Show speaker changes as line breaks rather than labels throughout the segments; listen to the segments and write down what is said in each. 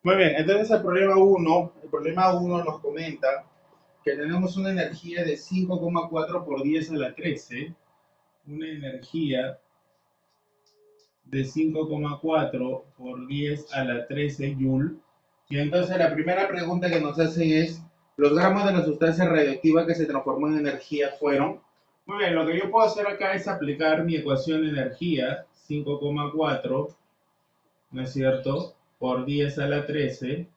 Muy bien, entonces el problema uno nos comenta que tenemos una energía de 5,4 por 10 a la 13, una energía de 5,4 por 10 a la 13 Joule. Y entonces la primera pregunta que nos hacen es, ¿los gramos de la sustancia radioactiva que se transformó en energía fueron? Muy bien, lo que yo puedo hacer acá es aplicar mi ecuación de energía, 5,4, ¿no es cierto?, por 10 a la 13.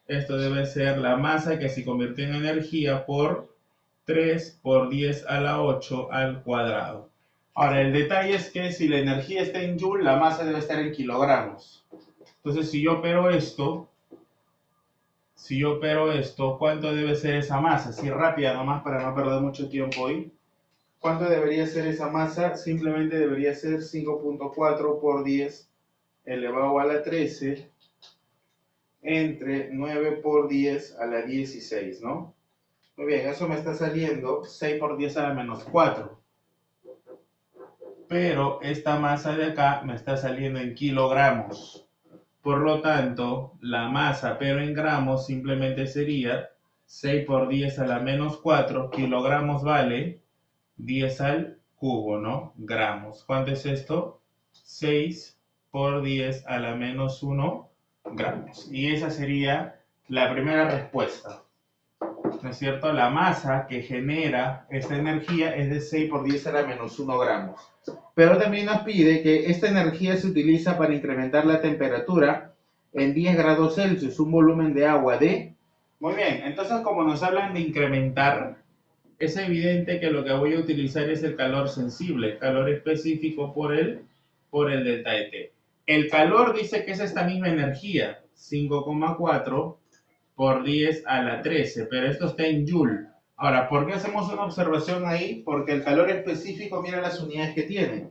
Esto debe ser la masa que se convirtió en energía por 3 por 10 a la 8 al cuadrado. Ahora, el detalle es que si la energía está en Joule, la masa debe estar en kilogramos. Entonces, si yo opero esto, ¿cuánto debe ser esa masa? Así rápida nomás para no perder mucho tiempo hoy. ¿Cuánto debería ser esa masa? Simplemente debería ser 5,4 por 10 elevado a la 13 entre 9 por 10 a la 16, ¿no? Muy bien, eso me está saliendo 6 por 10 a la menos 4. Pero esta masa de acá me está saliendo en kilogramos. Por lo tanto, la masa, pero en gramos, simplemente sería 6 por 10 a la menos 4. Kilogramos vale 10 al cubo, ¿no? Gramos. ¿Cuánto es esto? 6 por 10 a la menos 1 gramos. Y esa sería la primera respuesta. ¿No es cierto? La masa que genera esta energía es de 6 por 10 a la menos 1 gramos. Pero también nos pide que esta energía se utiliza para incrementar la temperatura en 10 grados Celsius, un volumen de agua de... Muy bien, entonces como nos hablan de incrementar, es evidente que lo que voy a utilizar es el calor sensible, calor específico por el delta de T. El calor dice que es esta misma energía, 5,4 por 10 a la 13, pero esto está en Joule. Ahora, ¿por qué hacemos una observación ahí? Porque el calor específico, mira las unidades que tiene.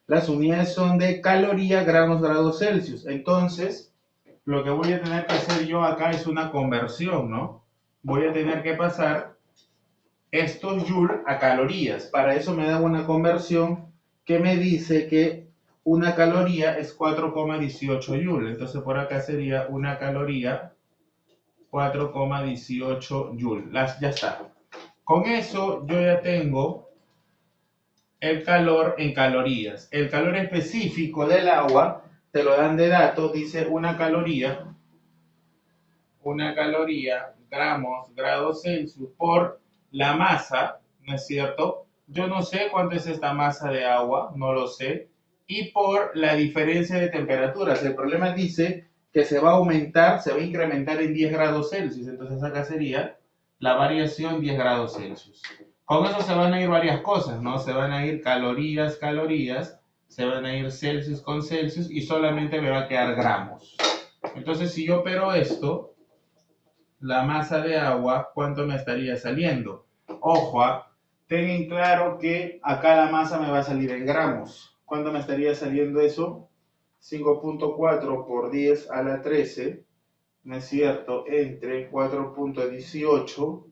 Las unidades son de caloría, gramos, grados Celsius. Entonces, lo que voy a tener que hacer yo acá es una conversión, ¿no? Voy a tener que pasar estos Joule a calorías. Para eso me da una conversión que me dice que una caloría es 4,18 Joule. Entonces, por acá sería una caloría 4,18 Joule. Ya está. Con eso yo ya tengo el calor en calorías. El calor específico del agua te lo dan de dato, dice una caloría, gramos, grados Celsius por la masa, ¿no es cierto? Yo no sé cuánto es esta masa de agua, no lo sé. Y por la diferencia de temperaturas. El problema dice que se va a aumentar, se va a incrementar en 10 grados Celsius. Entonces acá sería la variación 10 grados Celsius. Con eso se van a ir varias cosas, ¿no? Se van a ir calorías, se van a ir Celsius con Celsius y solamente me va a quedar gramos. Entonces si yo opero esto, la masa de agua, ¿cuánto me estaría saliendo? Ojo, tengan claro que acá la masa me va a salir en gramos. ¿Cuánto me estaría saliendo eso? 5,4 por 10 a la 13, ¿no es cierto? Entre 4,18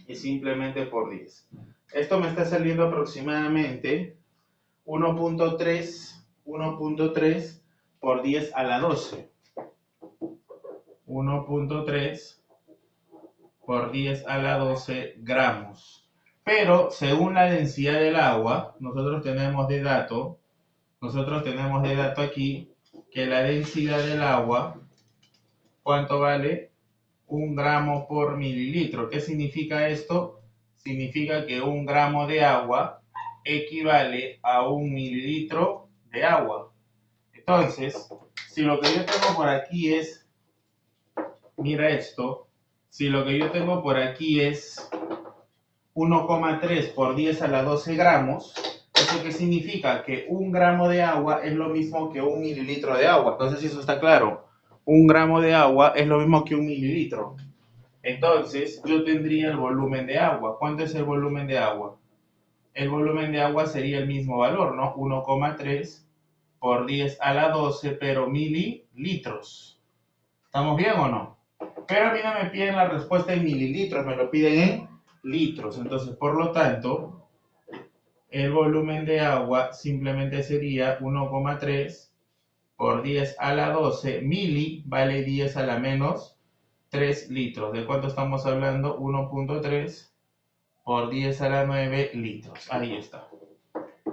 y simplemente por 10. Esto me está saliendo aproximadamente 1,3 por 10 a la 12. 1,3 por 10 a la 12 gramos. Pero según la densidad del agua, nosotros tenemos de dato aquí que la densidad del agua, ¿cuánto vale? 1 gramo por mililitro. ¿Qué significa esto? Significa que 1 gramo de agua equivale a 1 mililitro de agua. Entonces, si lo que yo tengo por aquí es, mira esto, si lo que yo tengo por aquí es 1,3 por 10 a la 12 gramos, ¿eso qué significa? Que 1 gramo de agua es lo mismo que 1 mililitro de agua. Entonces, si eso está claro, 1 gramo de agua es lo mismo que 1 mililitro. Entonces, yo tendría el volumen de agua. ¿Cuánto es el volumen de agua? El volumen de agua sería el mismo valor, ¿no? 1,3 por 10 a la 12, pero mililitros. ¿Estamos bien o no? Pero a mí no me piden la respuesta en mililitros, me lo piden en litros. Entonces, por lo tanto, el volumen de agua simplemente sería 1,3 por 10 a la 12 mili vale 10 a la menos 3 litros. ¿De cuánto estamos hablando? 1.3 por 10 a la 9 litros. Ahí está.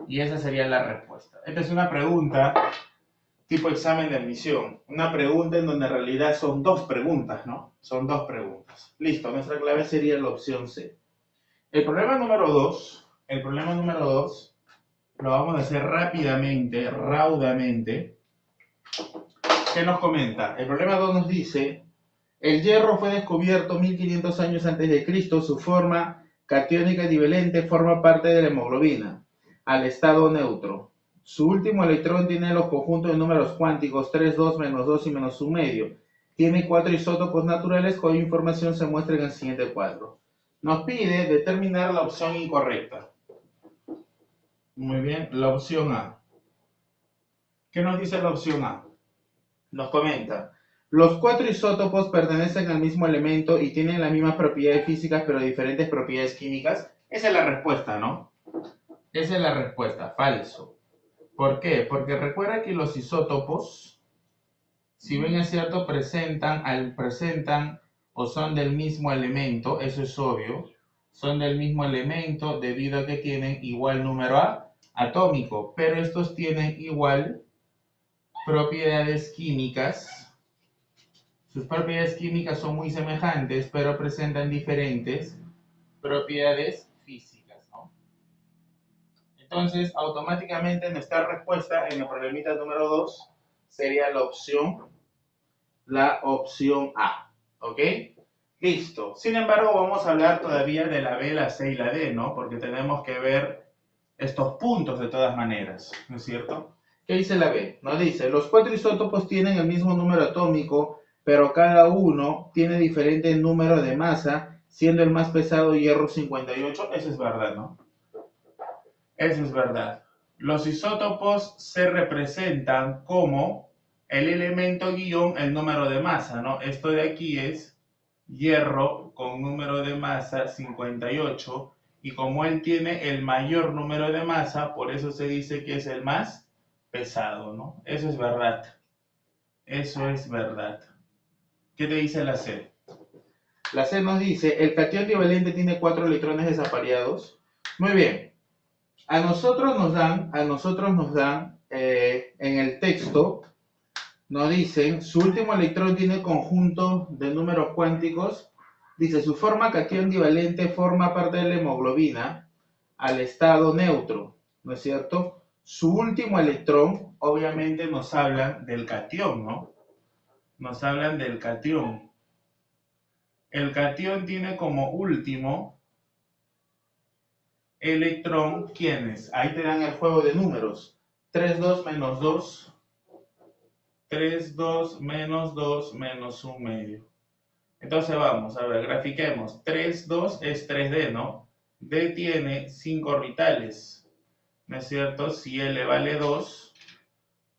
Y esa sería la respuesta. Esta es una pregunta tipo examen de admisión. Una pregunta en donde en realidad son dos preguntas, ¿no? Son dos preguntas. Listo, nuestra clave sería la opción C. El problema número 2, lo vamos a hacer rápidamente, raudamente. ¿Qué nos comenta? El problema 2 nos dice, el hierro fue descubierto 1500 años antes de Cristo, su forma catiónica divalente forma parte de la hemoglobina, al estado neutro. Su último electrón tiene los conjuntos de números cuánticos 3, 2, menos 2 y menos 1 medio. Tiene 4 isótopos naturales cuya información se muestra en el siguiente cuadro. Nos pide determinar la opción incorrecta. Muy bien, la opción A. ¿Qué nos dice la opción A? Nos comenta, los 4 isótopos pertenecen al mismo elemento y tienen las mismas propiedades físicas pero diferentes propiedades químicas. Esa es la respuesta, ¿no? Esa es la respuesta, falso. ¿Por qué? Porque recuerda que los isótopos, si bien es cierto, presentan o son del mismo elemento, eso es obvio, son del mismo elemento debido a que tienen igual número atómico, pero estos tienen igual propiedades químicas. Sus propiedades químicas son muy semejantes, pero presentan diferentes propiedades físicas, ¿no? Entonces, automáticamente nuestra respuesta en el problemita número 2 sería la opción A, ¿ok? Listo. Sin embargo, vamos a hablar todavía de la B, la C y la D, ¿no? Porque tenemos que ver estos puntos de todas maneras, ¿no es cierto? ¿Qué dice la B? Nos dice, los 4 isótopos tienen el mismo número atómico, pero cada uno tiene diferente número de masa, siendo el más pesado hierro 58. Eso es verdad, ¿no? Eso es verdad. Los isótopos se representan como el elemento guión el número de masa, ¿no? Esto de aquí es hierro con número de masa 58 y como él tiene el mayor número de masa, por eso se dice que es el más pesado, ¿no? Eso es verdad. Eso es verdad. ¿Qué te dice la C? La C nos dice, el catión divalente tiene 4 electrones desapareados. Muy bien. A nosotros nos dan en el texto, nos dicen, su último electrón tiene conjunto de números cuánticos. Dice, su forma catión divalente forma parte de la hemoglobina al estado neutro, ¿no es cierto? Su último electrón, obviamente nos hablan del catión, ¿no? Nos hablan del catión. El catión tiene como último electrón, ¿quiénes? Ahí te dan el juego de números. 3, 2, menos 2. 3, 2, menos 2, menos 1 medio. Entonces vamos, a ver, grafiquemos. 3, 2 es 3D, ¿no? D tiene 5 orbitales, ¿no es cierto? Si L vale 2,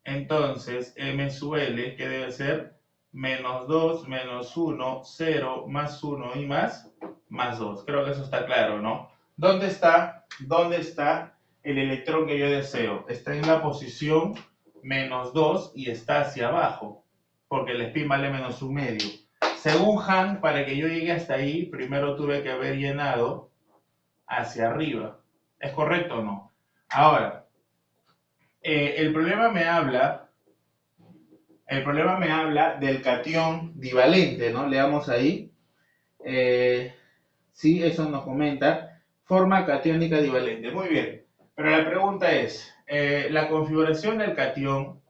entonces M sub L, ¿qué debe ser? Menos 2, menos 1, 0, más 1 y más 2. Creo que eso está claro, ¿no? ¿Dónde está el electrón que yo deseo? Está en la posición menos 2 y está hacia abajo, porque el spin vale menos 1 medio. Según Han, para que yo llegue hasta ahí, primero tuve que haber llenado hacia arriba. ¿Es correcto o no? Ahora, el problema me habla del catión divalente, ¿no? Leamos ahí. Sí, eso nos comenta. Forma catiónica divalente. Muy bien. Pero la pregunta es, la configuración del catión,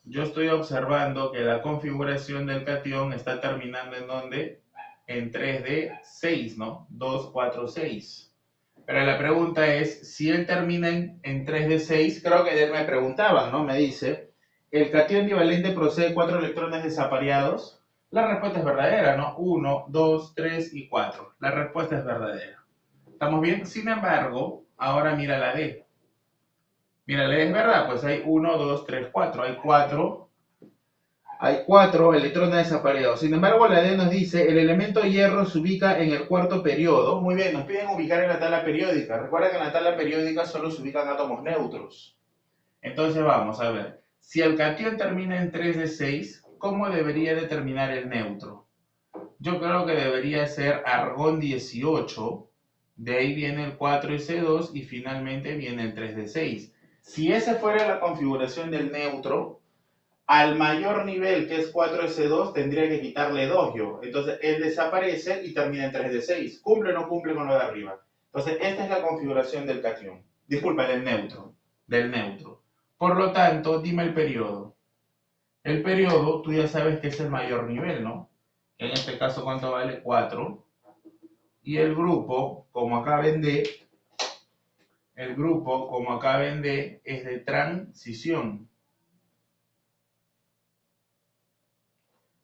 yo estoy observando que la configuración del catión está terminando en ¿dónde? En 3D6, ¿no? 2, 4, 6. Pero la pregunta es, si él termina en 3D6, creo que ayer me preguntaban, ¿no? Me dice, ¿el catión divalente procede de 4 electrones desapareados? La respuesta es verdadera, ¿no? 1, 2, 3 y 4. La respuesta es verdadera. ¿Estamos bien? Sin embargo, ahora mira la D. Mira, la D es verdad, pues hay 1, 2, 3, 4. Hay 4 electrones desapareados. Sin embargo, la D nos dice, el elemento hierro se ubica en el cuarto periodo. Muy bien, nos piden ubicar en la tabla periódica. Recuerda que en la tabla periódica solo se ubican átomos neutros. Entonces vamos a ver. Si el catión termina en 3 de 6, ¿cómo debería de terminar el neutro? Yo creo que debería ser argón 18, de ahí viene el 4s2 y finalmente viene el 3 de 6. Si esa fuera la configuración del neutro, al mayor nivel, que es 4s2, tendría que quitarle 2 yo. Entonces, él desaparece y termina en 3 de 6. ¿Cumple o no cumple con lo de arriba? Entonces, esta es la configuración del catión. Disculpa, del neutro. Del neutro. Por lo tanto, dime el periodo. El periodo, tú ya sabes que es el mayor nivel, ¿no? En este caso, ¿cuánto vale? 4. Y el grupo, como acá ven D, es de transición.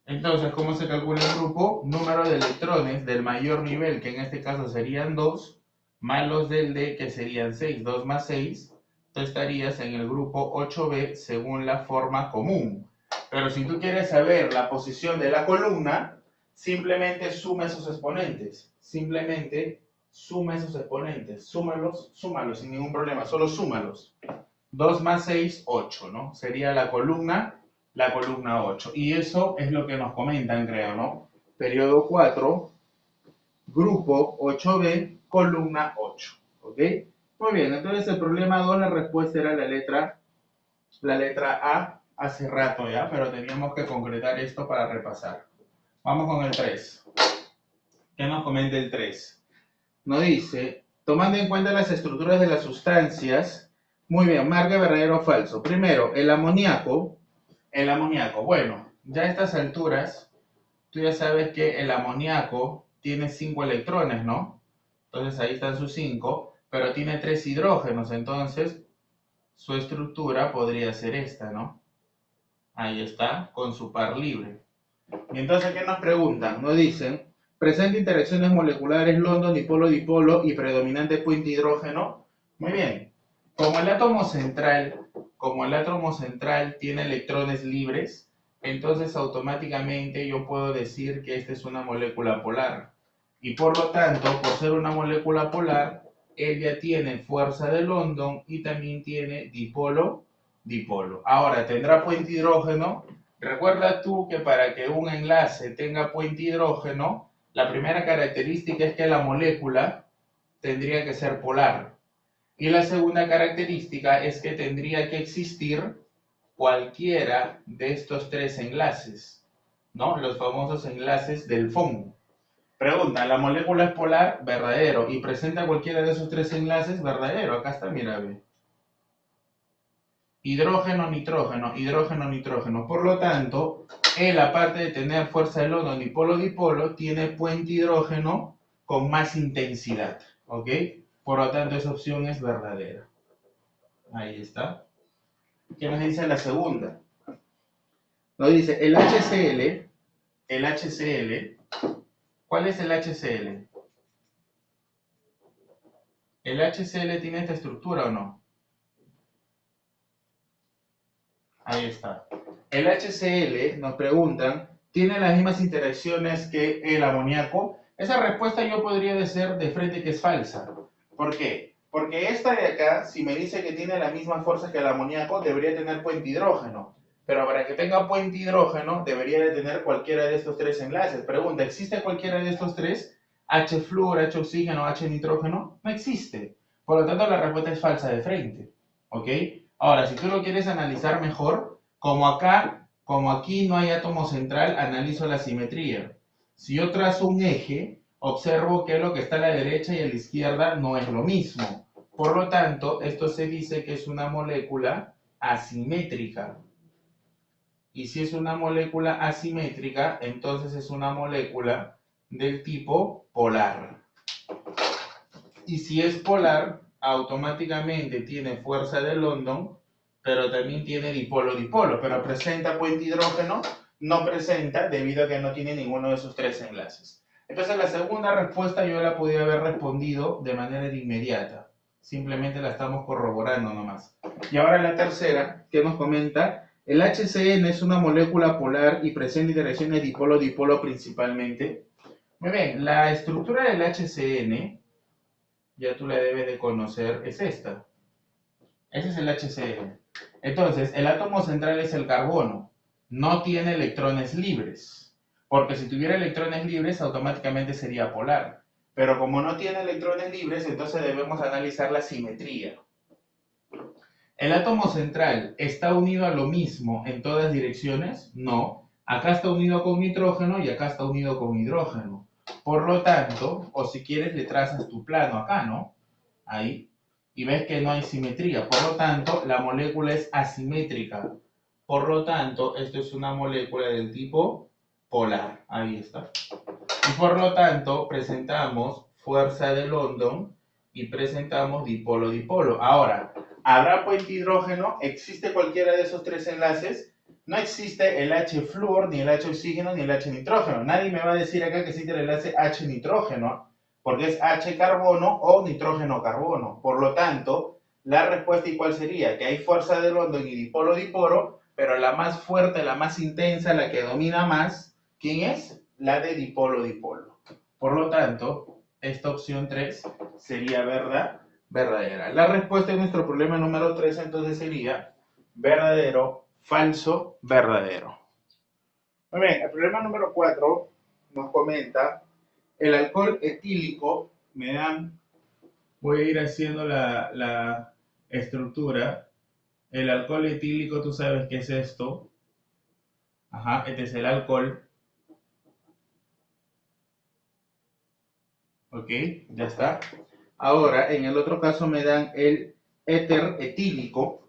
Entonces, ¿cómo se calcula el grupo? Número de electrones del mayor nivel, que en este caso serían 2, más los del D, que serían 6. 2 más 6, tú estarías en el grupo 8B según la forma común. Pero si tú quieres saber la posición de la columna, simplemente suma esos exponentes. Simplemente suma esos exponentes. Súmalos sin ningún problema, solo súmalos. 2 más 6, 8, ¿no? Sería la columna 8. Y eso es lo que nos comentan, creo, ¿no? Periodo 4, grupo 8B, columna 8. ¿Ok? Muy bien, entonces el problema 2, la respuesta era la letra A hace rato ya, pero teníamos que concretar esto para repasar. Vamos con el 3. ¿Qué nos comenta el 3? Nos dice, tomando en cuenta las estructuras de las sustancias, muy bien, marque verdadero o falso. Primero, el amoníaco, bueno, ya a estas alturas, tú ya sabes que el amoníaco tiene 5 electrones, ¿no? Entonces ahí están sus 5, pero tiene 3 hidrógenos, entonces su estructura podría ser esta, ¿no? Ahí está, con su par libre. Y entonces, ¿qué nos preguntan? Nos dicen, presenta interacciones moleculares London-dipolo-dipolo y predominante puente hidrógeno. Muy bien. Como el átomo central tiene electrones libres, entonces automáticamente yo puedo decir que esta es una molécula polar. Y por lo tanto, por ser una molécula polar, ella tiene fuerza de London y también tiene dipolo. Ahora, ¿tendrá puente hidrógeno? Recuerda tú que para que un enlace tenga puente hidrógeno, la primera característica es que la molécula tendría que ser polar. Y la segunda característica es que tendría que existir cualquiera de estos 3 enlaces, ¿no? Los famosos enlaces del FON. Pregunta, ¿la molécula es polar? Verdadero. ¿Y presenta cualquiera de esos 3 enlaces? Verdadero. Acá está, mira, ve. Hidrógeno, nitrógeno, hidrógeno, nitrógeno. Por lo tanto, él, aparte de tener fuerza de London dipolo-dipolo, tiene puente hidrógeno con más intensidad. ¿Ok? Por lo tanto, esa opción es verdadera. Ahí está. ¿Qué nos dice la segunda? Nos dice el HCl, ¿cuál es el HCl? ¿El HCl tiene esta estructura o no? Ahí está. El HCl, nos preguntan, ¿tiene las mismas interacciones que el amoníaco? Esa respuesta yo podría decir de frente que es falsa. ¿Por qué? Porque esta de acá, si me dice que tiene la misma fuerza que el amoníaco, debería tener puente hidrógeno. Pero para que tenga puente hidrógeno, debería de tener cualquiera de estos 3 enlaces. Pregunta, ¿existe cualquiera de estos 3? H flúor, H oxígeno, H nitrógeno. No existe. Por lo tanto, la respuesta es falsa de frente. ¿Ok? Ahora, si tú lo quieres analizar mejor, como aquí no hay átomo central, analizo la simetría. Si yo trazo un eje, observo que lo que está a la derecha y a la izquierda no es lo mismo. Por lo tanto, esto se dice que es una molécula asimétrica. Y si es una molécula asimétrica, entonces es una molécula del tipo polar. Y si es polar, automáticamente tiene fuerza de London, pero también tiene dipolo-dipolo, pero presenta puente hidrógeno, no presenta debido a que no tiene ninguno de esos 3 enlaces. Entonces la segunda respuesta yo la podía haber respondido de manera inmediata, simplemente la estamos corroborando nomás. Y ahora la tercera, que nos comenta, el HCN es una molécula polar y presenta interacciones dipolo-dipolo principalmente. Muy bien, la estructura del HCN, ya tú la debes de conocer, es esta. Ese es el HCl. Entonces, el átomo central es el carbono. No tiene electrones libres. Porque si tuviera electrones libres, automáticamente sería polar. Pero como no tiene electrones libres, entonces debemos analizar la simetría. ¿El átomo central está unido a lo mismo en todas direcciones? No. Acá está unido con nitrógeno y acá está unido con hidrógeno. Por lo tanto, o si quieres le trazas tu plano acá, ¿no? Ahí. Y ves que no hay simetría. Por lo tanto, la molécula es asimétrica. Por lo tanto, esto es una molécula del tipo polar. Ahí está. Y por lo tanto, presentamos fuerza de London y presentamos dipolo-dipolo. Ahora, ¿habrá puente hidrógeno? ¿Existe cualquiera de esos tres enlaces? No existe el H-flúor, ni el H-oxígeno, ni el H-nitrógeno. Nadie me va a decir acá que existe el enlace H-nitrógeno, porque es H-carbono o nitrógeno-carbono. Por lo tanto, la respuesta igual sería que hay fuerza de London y dipolo-dipolo, pero la más fuerte, la más intensa, la que domina más, ¿quién es? La de dipolo-dipolo. Por lo tanto, esta opción 3 sería verdadera. La respuesta de nuestro problema número 3 entonces sería verdadero, falso, verdadero. Muy bien, el problema número 4 nos comenta el alcohol etílico, voy a ir haciendo la estructura. El alcohol etílico, tú sabes qué es esto. Ajá, este es el alcohol. Ok, ya está. Ahora, en el otro caso me dan el éter etílico.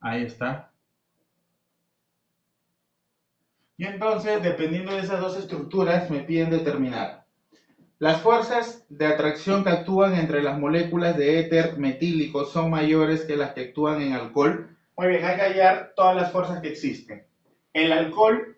Ahí está. Y entonces, dependiendo de esas dos estructuras, me piden determinar las fuerzas de atracción que actúan entre las moléculas de éter metílico son mayores que las que actúan en alcohol. Muy bien, hay que hallar todas las fuerzas que existen. El alcohol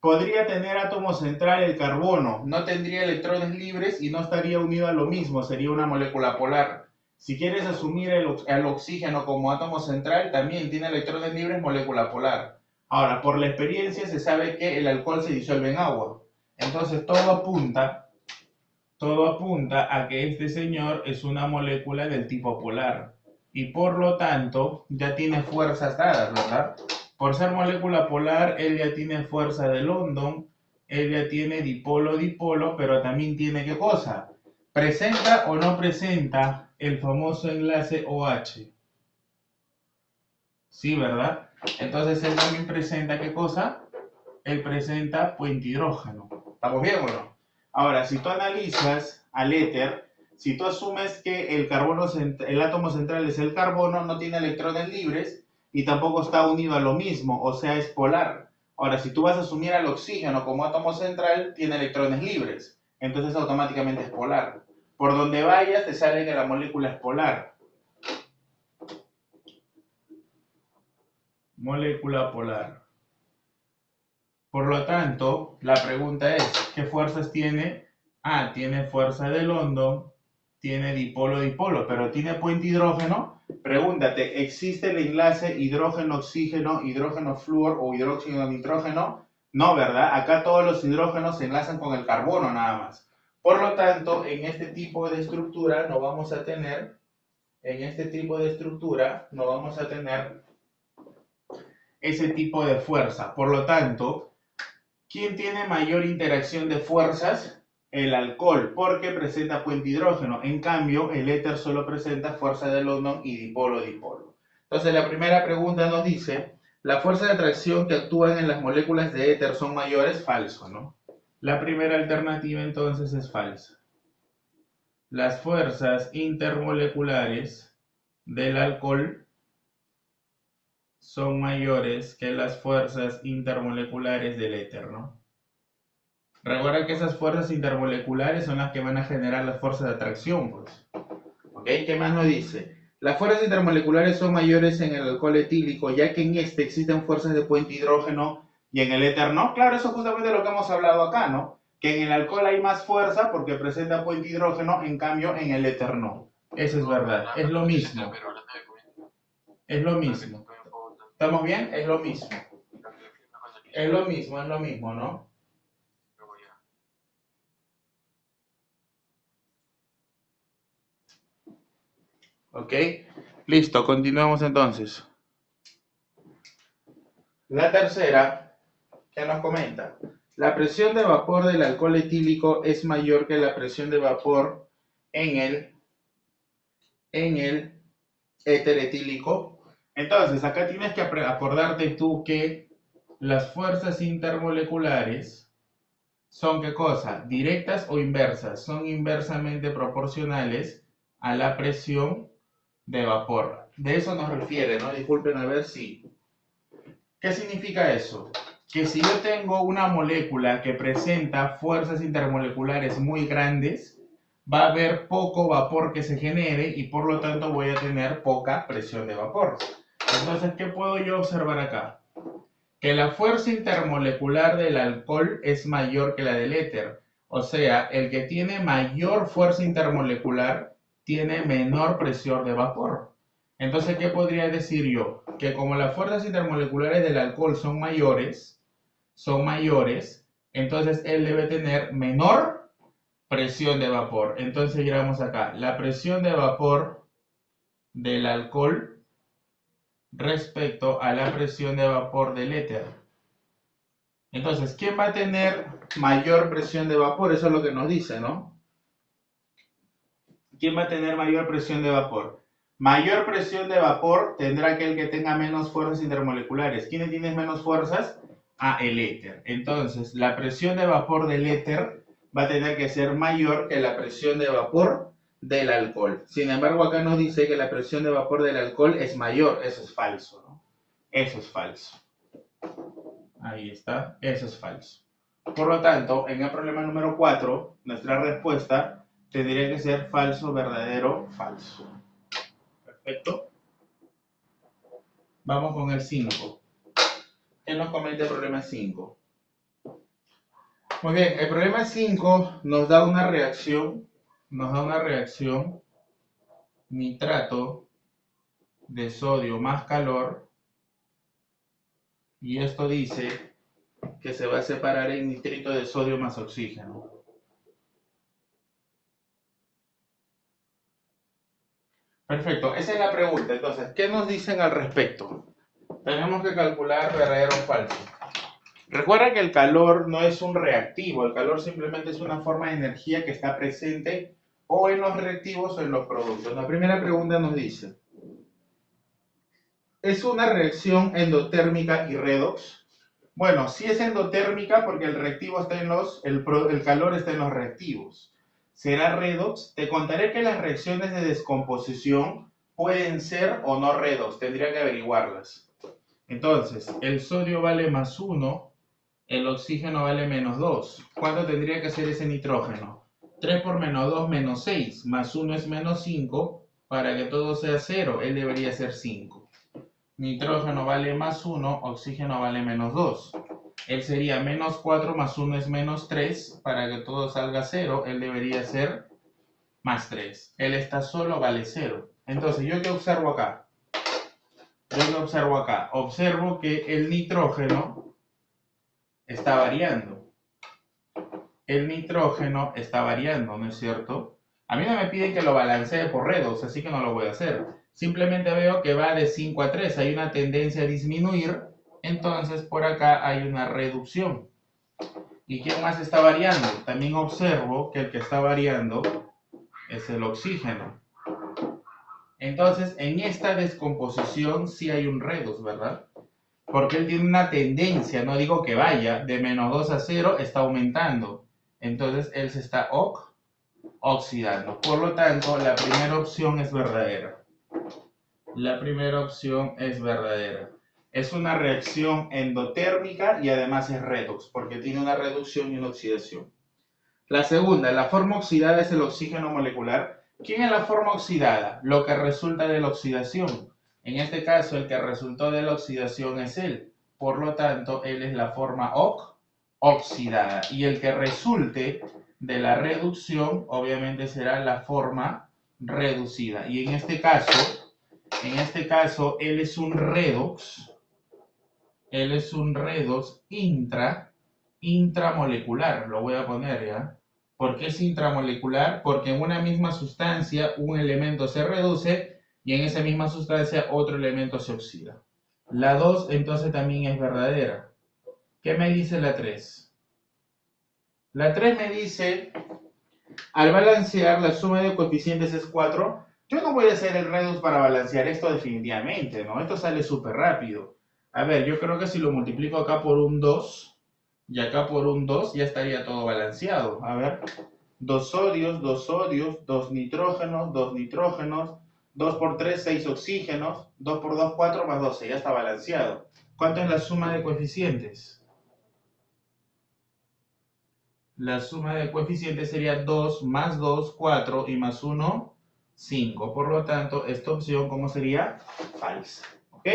podría tener átomo central el carbono, no tendría electrones libres y no estaría unido a lo mismo, sería una molécula polar. Si quieres asumir el oxígeno como átomo central, también tiene electrones libres, molécula polar. Ahora, por la experiencia se sabe que el alcohol se disuelve en agua. Entonces todo apunta a que este señor es una molécula del tipo polar. Y por lo tanto, ya tiene fuerzas dadas, ¿verdad? Por ser molécula polar, él ya tiene fuerza de London, él ya tiene dipolo-dipolo, pero también tiene ¿qué cosa? ¿Presenta o no presenta el famoso enlace OH? Sí, ¿verdad? Entonces él también presenta ¿qué cosa? Él presenta puente hidrógeno. ¿Estamos bien o no? Ahora, si tú analizas al éter, si tú asumes que el átomo central es el carbono, no tiene electrones libres y tampoco está unido a lo mismo, o sea, es polar. Ahora, si tú vas a asumir al oxígeno como átomo central, tiene electrones libres, entonces automáticamente es polar. Por donde vayas, te sale que la molécula es polar. Molécula polar. Por lo tanto, la pregunta es, ¿qué fuerzas tiene? Ah, tiene fuerza de London, tiene dipolo-dipolo, pero tiene puente hidrógeno. Pregúntate, ¿existe el enlace hidrógeno-oxígeno, hidrógeno-flúor o hidrógeno-nitrógeno? No, ¿verdad? Acá todos los hidrógenos se enlazan con el carbono nada más. Por lo tanto, en este tipo de estructura no vamos a tener, ese tipo de fuerza. Por lo tanto, ¿quién tiene mayor interacción de fuerzas? El alcohol, porque presenta puente hidrógeno. En cambio, el éter solo presenta fuerza de London y dipolo-dipolo. Entonces, la primera pregunta nos dice, ¿la fuerza de atracción que actúan en las moléculas de éter son mayores? Falso, ¿no? La primera alternativa entonces es falsa. Las fuerzas intermoleculares del alcohol son mayores que las fuerzas intermoleculares del éter, ¿no? Recuerda que esas fuerzas intermoleculares son las que van a generar las fuerzas de atracción, pues. ¿Ok? ¿Qué más nos dice? Las fuerzas intermoleculares son mayores en el alcohol etílico, ya que en este existen fuerzas de puente hidrógeno y en el éter no. Claro, eso es justamente lo que hemos hablado acá, ¿no? Que en el alcohol hay más fuerza porque presenta puente hidrógeno, en cambio en el éter no. Eso es verdad, es lo mismo. Es lo mismo. ¿Estamos bien? Es lo mismo. Es lo mismo, ¿no? ¿Ok? Listo, continuamos entonces. La tercera, ¿qué nos comenta? La presión de vapor del alcohol etílico es mayor que la presión de vapor en el éter etílico. Entonces, acá tienes que acordarte tú que las fuerzas intermoleculares son, ¿qué cosa? ¿Directas o inversas? Son inversamente proporcionales a la presión de vapor. De eso nos refiere, ¿no? Disculpen a ver si... ¿Qué significa eso? Que si yo tengo una molécula que presenta fuerzas intermoleculares muy grandes, va a haber poco vapor que se genere y por lo tanto voy a tener poca presión de vapor. Entonces, ¿qué puedo yo observar acá? Que la fuerza intermolecular del alcohol es mayor que la del éter. O sea, el que tiene mayor fuerza intermolecular tiene menor presión de vapor. Entonces, ¿qué podría decir yo? Que como las fuerzas intermoleculares del alcohol son mayores, entonces él debe tener menor presión de vapor. Entonces, miramos acá, la presión de vapor del alcohol respecto a la presión de vapor del éter. Entonces, ¿quién va a tener mayor presión de vapor? Eso es lo que nos dice, ¿no? ¿Quién va a tener mayor presión de vapor? Mayor presión de vapor tendrá aquel que tenga menos fuerzas intermoleculares. ¿Quiénes tienen menos fuerzas? El éter. Entonces, la presión de vapor del éter va a tener que ser mayor que la presión de vapor del alcohol. Sin embargo, acá nos dice que la presión de vapor del alcohol es mayor. Eso es falso, ¿no? Eso es falso. Ahí está, eso es falso. Por lo tanto, en el problema número 4, nuestra respuesta tendría que ser falso, verdadero, falso. Perfecto. Vamos con el 5. ¿Qué nos comenta el problema 5? Muy bien, el problema 5 nos da una reacción, nitrato de sodio más calor, y esto dice que se va a separar en nitrito de sodio más oxígeno. Perfecto, esa es la pregunta. Entonces, ¿qué nos dicen al respecto? Tenemos que calcular verdadero o falso. Recuerda que el calor no es un reactivo, el calor simplemente es una forma de energía que está presente o en los reactivos o en los productos. La primera pregunta nos dice, ¿es una reacción endotérmica y redox? Bueno, sí es endotérmica porque el reactivo está en el calor está en los reactivos. ¿Será redox? Te contaré que las reacciones de descomposición pueden ser o no redox, tendría que averiguarlas. Entonces, el sodio vale más 1, el oxígeno vale menos 2. ¿Cuánto tendría que ser ese nitrógeno? 3 por menos 2 menos 6, más 1 es menos 5, para que todo sea 0, él debería ser 5. Nitrógeno vale más 1, oxígeno vale menos 2. Él sería menos 4 más 1 es menos 3, para que todo salga 0, él debería ser más 3. Él está solo, vale 0. Entonces, ¿yo qué observo acá? Observo que el nitrógeno está variando. ¿No es cierto? A mí no me piden que lo balancee por redox, así que no lo voy a hacer. Simplemente veo que va de 5 a 3, hay una tendencia a disminuir, entonces por acá hay una reducción. ¿Y quién más está variando? También observo que el que está variando es el oxígeno. Entonces, en esta descomposición sí hay un redox, ¿verdad? Porque él tiene una tendencia, no digo que vaya, de menos 2 a 0 está aumentando. Entonces, él se está oxidando. Por lo tanto, la primera opción es verdadera. Es una reacción endotérmica y además es redox, porque tiene una reducción y una oxidación. La segunda, la forma oxidada es el oxígeno molecular. ¿Quién es la forma oxidada? Lo que resulta de la oxidación. En este caso, el que resultó de la oxidación es él. Por lo tanto, él es la forma oxidada. Y el que resulte de la reducción, obviamente será la forma reducida. Y en este caso, él es un redox. Intramolecular. Lo voy a poner ya. ¿Por qué es intramolecular? Porque en una misma sustancia un elemento se reduce y en esa misma sustancia otro elemento se oxida. La 2 entonces también es verdadera. ¿Qué me dice la 3? La 3 me dice, al balancear la suma de coeficientes es 4. Yo no voy a hacer el reducto para balancear esto definitivamente, ¿no? Esto sale súper rápido. A ver, yo creo que si lo multiplico acá por un 2 y acá por un 2, ya estaría todo balanceado. A ver, 2 sodios, 2 nitrógenos, 2 nitrógenos, 2 por 3, 6 oxígenos, 2 por 2, 4 más 12, ya está balanceado. ¿Cuánto es la suma de coeficientes? La suma de coeficientes sería 2 más 2, 4 y más 1, 5. Por lo tanto, esta opción, ¿cómo sería? Falsa. ¿Ok?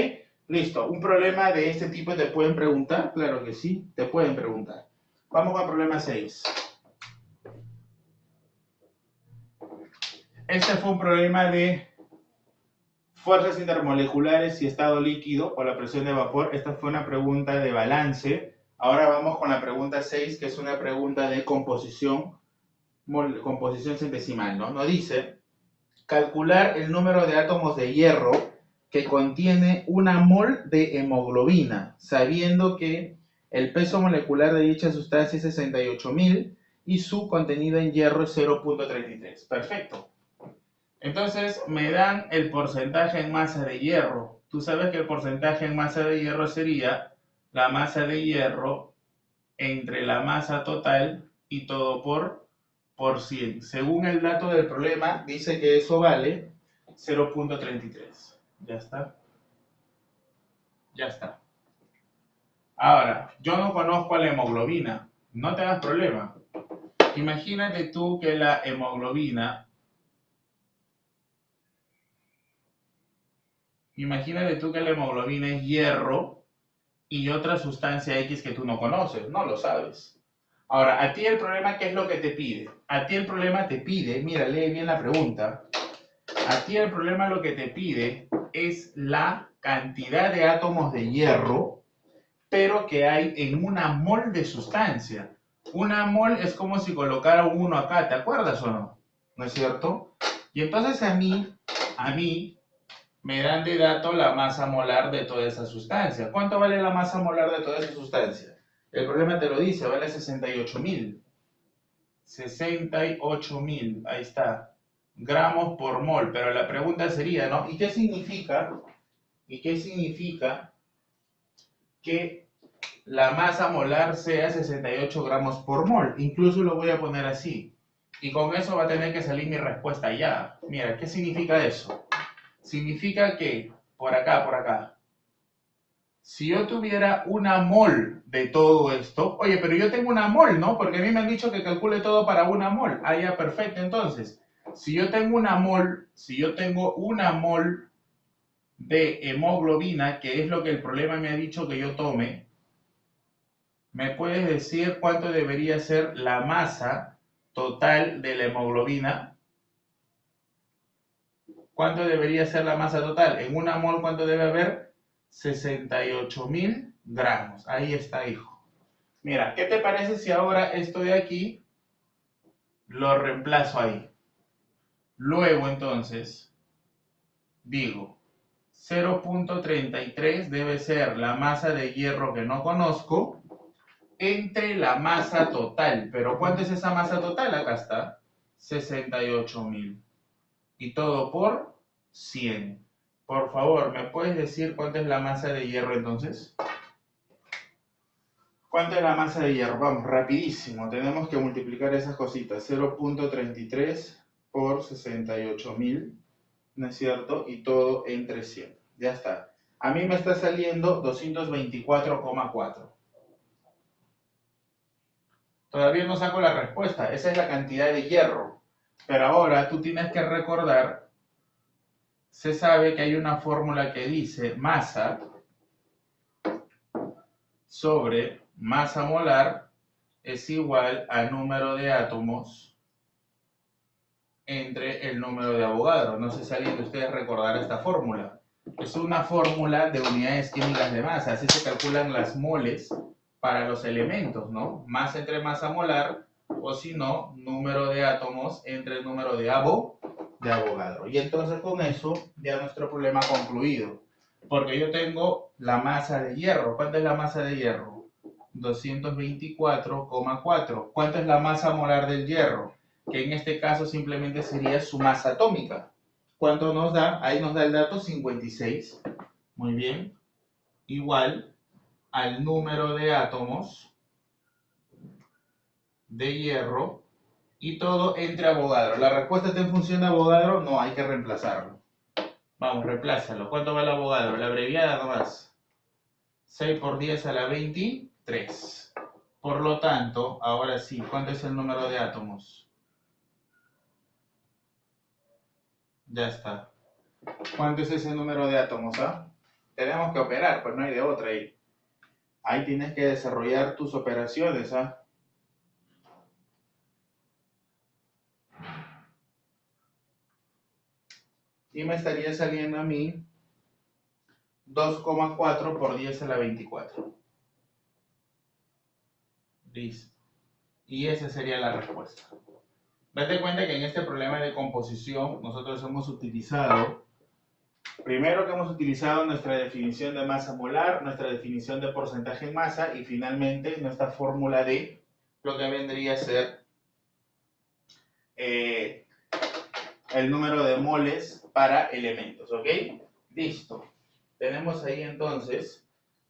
Listo. ¿Un problema de este tipo te pueden preguntar? Claro que sí, te pueden preguntar. Vamos al problema 6. Este fue un problema de fuerzas intermoleculares y estado líquido o la presión de vapor. Esta fue una pregunta de balance. Ahora vamos con la pregunta 6, que es una pregunta de composición centesimal, ¿no? Nos dice, calcular el número de átomos de hierro que contiene una mol de hemoglobina, sabiendo que el peso molecular de dicha sustancia es 68.000 y su contenido en hierro es 0.33. Perfecto. Entonces me dan el porcentaje en masa de hierro. Tú sabes que el porcentaje en masa de hierro sería la masa de hierro entre la masa total y todo por 100. Según el dato del problema, dice que eso vale 0.33. Ya está. Ya está. Ahora, yo no conozco la hemoglobina. No te hagas problema. Imagínate tú que la hemoglobina... Imagínate tú que la hemoglobina es hierro y otra sustancia X que tú no conoces, no lo sabes. Ahora, a ti el problema, ¿qué es lo que te pide? A ti el problema te pide, mira, lee bien la pregunta. A ti el problema lo que te pide es la cantidad de átomos de hierro, pero que hay en una mol de sustancia. Una mol es como si colocara un 1 acá, ¿te acuerdas o no? ¿No es cierto? Y entonces a mí me dan de dato la masa molar de toda esa sustancia. ¿Cuánto vale la masa molar de toda esa sustancia? El problema te lo dice, vale 68.000. 68.000, ahí está, gramos por mol. Pero la pregunta sería, ¿no? ¿Y qué significa? ¿Y qué significa que la masa molar sea 68 gramos por mol? Incluso lo voy a poner así. Y con eso va a tener que salir mi respuesta ya. Mira, ¿qué significa eso? Significa que, por acá, si yo tuviera una mol de todo esto, oye, pero yo tengo una mol, ¿no? Porque a mí me han dicho que calcule todo para una mol. Ah, ya, perfecto. Entonces, si yo tengo una mol de hemoglobina, que es lo que el problema me ha dicho que yo tome, ¿me puedes decir cuánto debería ser la masa total de la hemoglobina? ¿Cuánto debería ser la masa total? En una mol, ¿cuánto debe haber? 68.000 gramos. Ahí está, hijo. Mira, ¿qué te parece si ahora esto de aquí lo reemplazo ahí? Luego, entonces, digo, 0.33 debe ser la masa de hierro que no conozco entre la masa total. ¿Pero cuánto es esa masa total? Acá está, 68.000. Y todo por 100. Por favor, ¿me puedes decir cuánto es la masa de hierro entonces? ¿Cuánto es la masa de hierro? Vamos, rapidísimo. Tenemos que multiplicar esas cositas. 0.33 por 68.000, ¿no es cierto? Y todo entre 100. Ya está. A mí me está saliendo 224,4. Todavía no saco la respuesta. Esa es la cantidad de hierro. Pero ahora tú tienes que recordar, se sabe que hay una fórmula que dice masa sobre masa molar es igual al número de átomos entre el número de Avogadro. No sé si alguien de ustedes recordará esta fórmula. Es una fórmula de unidades químicas de masa. Así se calculan las moles para los elementos, ¿no? Masa entre masa molar, o si no, número de átomos entre el número de de Avogadro. Y entonces con eso ya nuestro problema concluido. Porque yo tengo la masa de hierro. ¿Cuánto es la masa de hierro? 224,4. ¿Cuánto es la masa molar del hierro? Que en este caso simplemente sería su masa atómica. ¿Cuánto nos da? Ahí nos da el dato 56. Muy bien. Igual al número de átomos de hierro y todo entre Avogadro. ¿La respuesta está en función de Avogadro? No, hay que reemplazarlo. Vamos, reemplázalo. ¿Cuánto va el Avogadro? La abreviada nomás. 6 por 10 a la 23. Por lo tanto, ahora sí, ¿cuánto es el número de átomos? Ya está. ¿Cuánto es ese número de átomos? ¿Ah? Tenemos que operar, pues no hay de otra ahí. Ahí tienes que desarrollar tus operaciones, ¿ah? Y me estaría saliendo a mí 2,4 por 10 a la 24. Listo. Y esa sería la respuesta. Date cuenta que en este problema de composición nosotros hemos utilizado, primero que hemos utilizado nuestra definición de masa molar, nuestra definición de porcentaje en masa y finalmente nuestra fórmula de lo que vendría a ser el número de moles para elementos, ¿ok? Listo. Tenemos ahí entonces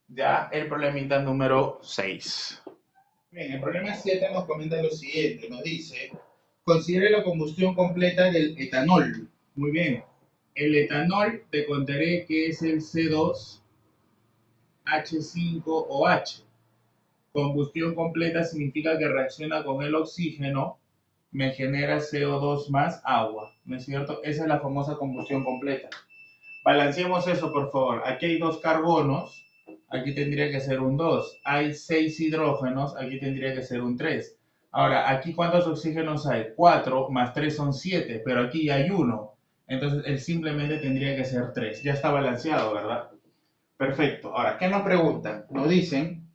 ya el problemita número 6. Bien, el problema 7 nos comenta lo siguiente, nos dice, considere la combustión completa del etanol. Muy bien, el etanol te contaré que es el C2H5OH. Combustión completa significa que reacciona con el oxígeno, me genera CO2 más agua, ¿no es cierto? Esa es la famosa combustión completa. Balanceemos eso, por favor. Aquí hay 2 carbonos, aquí tendría que ser un 2. Hay 6 hidrógenos, aquí tendría que ser un 3. Ahora, aquí ¿cuántos oxígenos hay? 4 más 3 son 7, pero aquí hay 1. Entonces, él simplemente tendría que ser 3. Ya está balanceado, ¿verdad? Perfecto. Ahora, ¿qué nos preguntan? Nos dicen,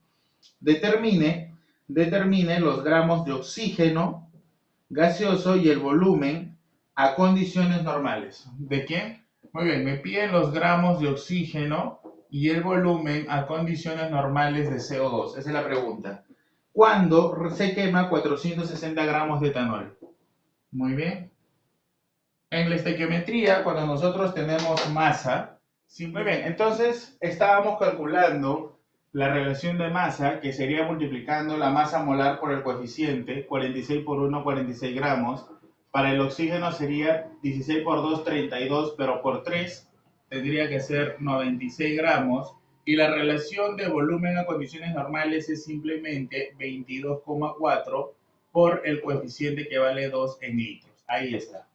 determine los gramos de oxígeno gaseoso y el volumen a condiciones normales. ¿De qué? Muy bien, me piden los gramos de oxígeno y el volumen a condiciones normales de CO2. Esa es la pregunta. ¿Cuándo se quema 460 gramos de etanol? Muy bien. En la estequiometría, cuando nosotros tenemos masa, muy bien, entonces estábamos calculando la relación de masa, que sería multiplicando la masa molar por el coeficiente, 46 por 1, 46 gramos. Para el oxígeno sería 16 por 2, 32, pero por 3 tendría que ser 96 gramos. Y la relación de volumen a condiciones normales es simplemente 22,4 por el coeficiente que vale 2 en litros. Ahí está.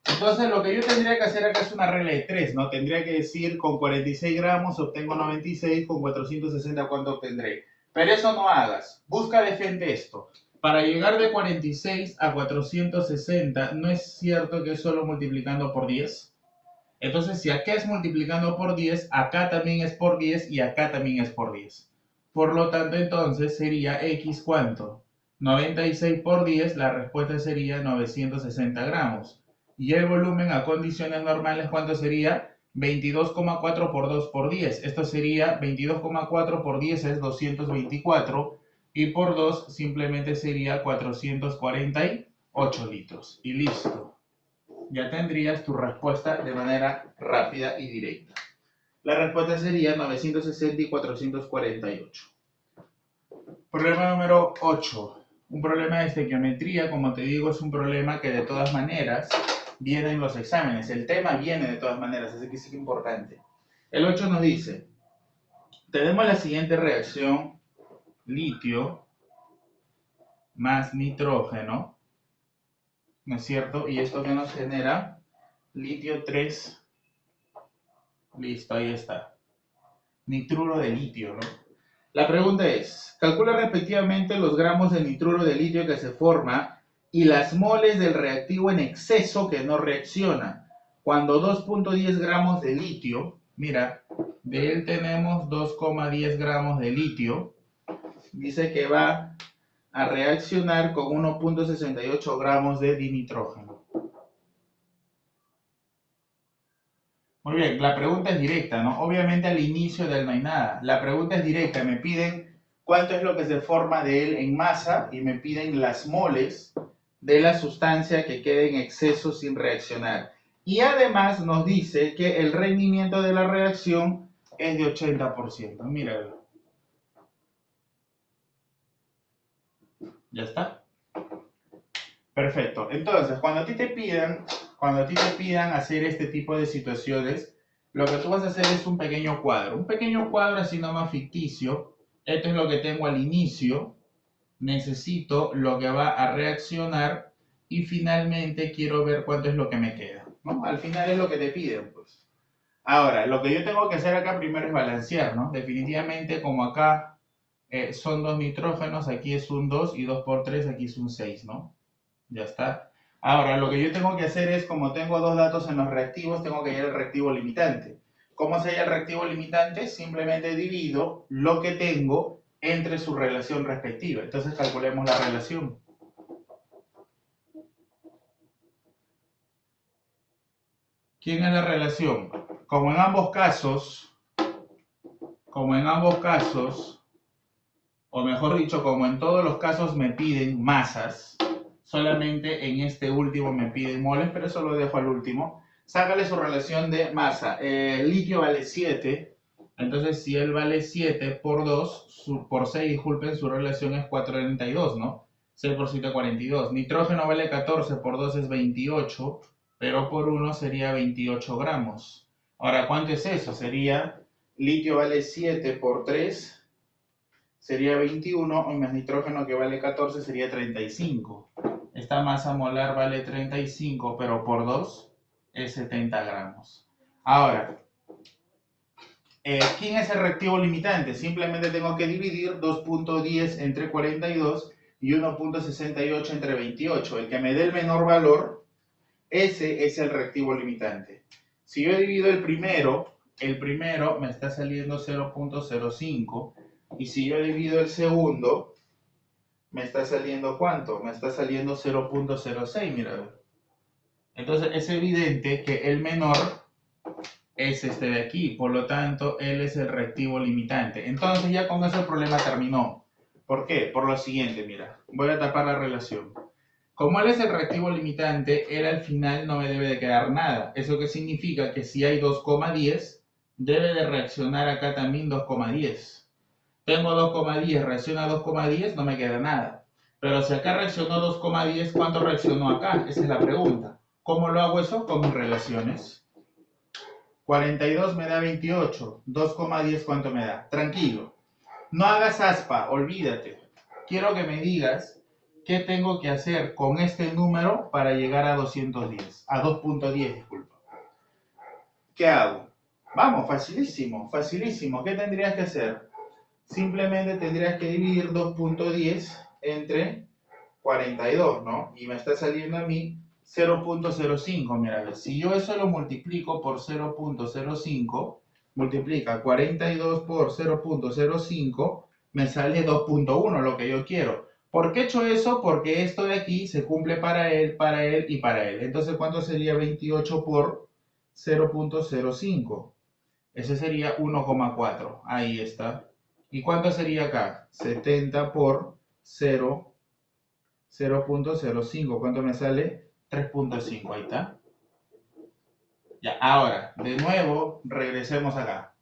Entonces, lo que yo tendría que hacer acá es una regla de 3, ¿no? Tendría que decir, con 46 gramos obtengo 96, con 460, ¿cuánto obtendré? Pero eso no hagas. Busca de frente esto. Para llegar de 46 a 460, ¿no es cierto que es solo multiplicando por 10? Entonces, si acá es multiplicando por 10, acá también es por 10 y acá también es por 10. Por lo tanto, entonces sería X, ¿cuánto? 96 por 10, la respuesta sería 960 gramos. Y el volumen a condiciones normales, ¿cuánto sería? 22,4 por 2 por 10. Esto sería 22,4 por 10 es 224 y por 2 simplemente sería 448 litros. Y listo. Ya tendrías tu respuesta de manera rápida y directa. La respuesta sería 960 y 448. Problema número 8. Un problema de estequiometría, como te digo, es un problema que de todas maneras viene en los exámenes. El tema viene de todas maneras, así que sí que es importante. El 8 nos dice, tenemos la siguiente reacción, litio más nitrógeno, ¿no es cierto? Y esto que nos genera litio 3, listo, ahí está. Nitruro de litio, ¿no? La pregunta es, calcula respectivamente los gramos de nitruro de litio que se forma y las moles del reactivo en exceso que no reacciona. Cuando 2,10 gramos de litio, mira, de él tenemos 2,10 gramos de litio, dice que va a reaccionar con 1,68 gramos de dinitrógeno. Muy bien, la pregunta es directa, ¿no? Obviamente al inicio del no hay nada. La pregunta es directa, me piden cuánto es lo que se forma de él en masa y me piden las moles de la sustancia que quede en exceso sin reaccionar. Y además nos dice que el rendimiento de la reacción es de 80%. Míralo. ¿Ya está? Perfecto. Entonces, cuando a ti te pidan hacer este tipo de situaciones, lo que tú vas a hacer es un pequeño cuadro. Un pequeño cuadro así nomás ficticio. Esto es lo que tengo al inicio. Necesito lo que va a reaccionar y finalmente quiero ver cuánto es lo que me queda, ¿no? Al final es lo que te piden, pues. Ahora, lo que yo tengo que hacer acá primero es balancear, ¿no? Definitivamente, como acá son dos nitrógenos, aquí es un 2 y 2 por 3, aquí es un 6, ¿no? Ya está. Ahora, lo que yo tengo que hacer es, como tengo dos datos en los reactivos, tengo que hallar el reactivo limitante. ¿Cómo se halla el reactivo limitante? Simplemente divido lo que tengo entre su relación respectiva. Entonces calculemos la relación. ¿Quién es la relación? Como en ambos casos, o mejor dicho, como en todos los casos me piden masas, solamente en este último me piden moles, pero eso lo dejo al último. Sácale su relación de masa. El litio vale 7, entonces si él vale 7 por 2, por 6, disculpen, su relación es 4,32, ¿no? 6 por 7, 42. Nitrógeno vale 14, por 2 es 28, pero por 1 sería 28 gramos. Ahora, ¿cuánto es eso? Sería, litio vale 7 por 3, sería 21, y más nitrógeno que vale 14 sería 35. Esta masa molar vale 35, pero por 2 es 70 gramos. Ahora, ¿quién es el reactivo limitante? Simplemente tengo que dividir 2.10 entre 42 y 1.68 entre 28. El que me dé el menor valor, ese es el reactivo limitante. Si yo divido el primero me está saliendo 0.05. Y si yo divido el segundo, me está saliendo ¿cuánto? Me está saliendo 0.06, mira. Entonces es evidente que el menor es este de aquí, por lo tanto, él es el reactivo limitante. Entonces ya con eso el problema terminó. ¿Por qué? Por lo siguiente, mira, voy a tapar la relación. Como él es el reactivo limitante, él al final no me debe de quedar nada. ¿Eso qué significa? Que si hay 2,10, debe de reaccionar acá también 2,10. Tengo 2,10, reacciona a 2,10, no me queda nada. Pero si acá reaccionó 2,10, ¿cuánto reaccionó acá? Esa es la pregunta. ¿Cómo lo hago eso? Con mis relaciones. 42 me da 28. 2,10, ¿cuánto me da? Tranquilo. No hagas aspa, olvídate. Quiero que me digas qué tengo que hacer con este número para llegar a 210. A 2.10, disculpa. ¿Qué hago? Vamos, facilísimo, facilísimo. ¿Qué tendrías que hacer? Simplemente tendrías que dividir 2.10 entre 42, ¿no? Y me está saliendo a mí 0.05. Mira, a ver, si yo eso lo multiplico por 0.05, multiplica 42 por 0.05, me sale 2.1, lo que yo quiero. ¿Por qué he hecho eso? Porque esto de aquí se cumple para él y para él. Entonces, ¿cuánto sería 28 por 0.05? Ese sería 1,4. Ahí está. ¿Y cuánto sería acá? 70 por 0.05. ¿Cuánto me sale? 3.5. Ahí está. Ya, ahora, de nuevo, regresemos acá.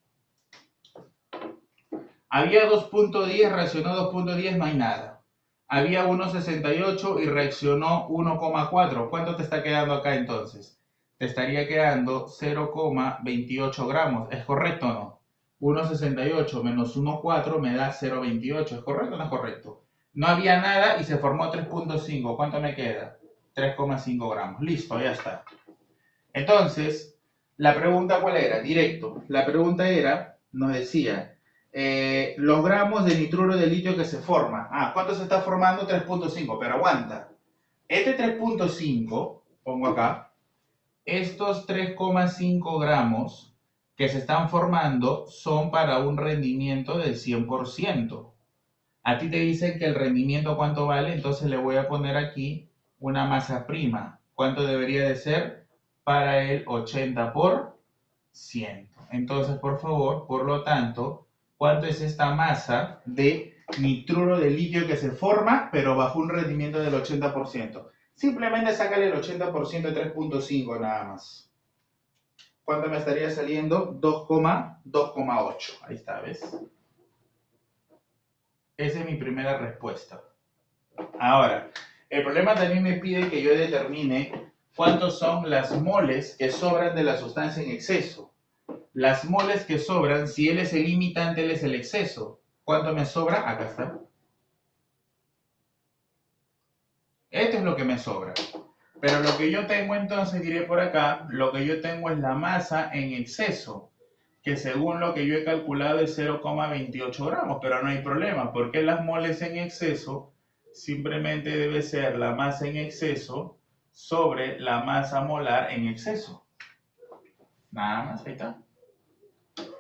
Había 2.10, reaccionó 2.10, no hay nada. Había 1.68 y reaccionó 1,4. ¿Cuánto te está quedando acá entonces? Te estaría quedando 0,28 gramos. ¿Es correcto o no? 1,68 menos 1,4 me da 0,28. ¿Es correcto o no es correcto? No había nada y se formó 3.5. ¿Cuánto me queda? 3,5 gramos. Listo, ya está. Entonces, la pregunta ¿cuál era? Directo. La pregunta era, nos decía, los gramos de nitruro de litio que se forma. ¿Cuánto se está formando? 3.5, pero aguanta. Este 3.5, pongo acá, estos 3,5 gramos que se están formando son para un rendimiento del 100%. A ti te dicen que el rendimiento cuánto vale, entonces le voy a poner aquí una masa prima. ¿Cuánto debería de ser? Para el 80 por 100. Entonces, por favor, por lo tanto, ¿cuánto es esta masa de nitruro de litio que se forma, pero bajo un rendimiento del 80%? Simplemente sácale el 80% de 3.5 nada más. ¿Cuánto me estaría saliendo? 2,8. Ahí está, ¿ves? Esa es mi primera respuesta. Ahora, el problema también me pide que yo determine cuántos son las moles que sobran de la sustancia en exceso. Las moles que sobran, si él es el limitante, él es el exceso. ¿Cuánto me sobra? Acá está. Esto es lo que me sobra. Pero lo que yo tengo entonces, diré por acá, lo que yo tengo es la masa en exceso, que según lo que yo he calculado es 0,28 gramos, pero no hay problema, porque las moles en exceso simplemente debe ser la masa en exceso sobre la masa molar en exceso. Nada más, ahí está.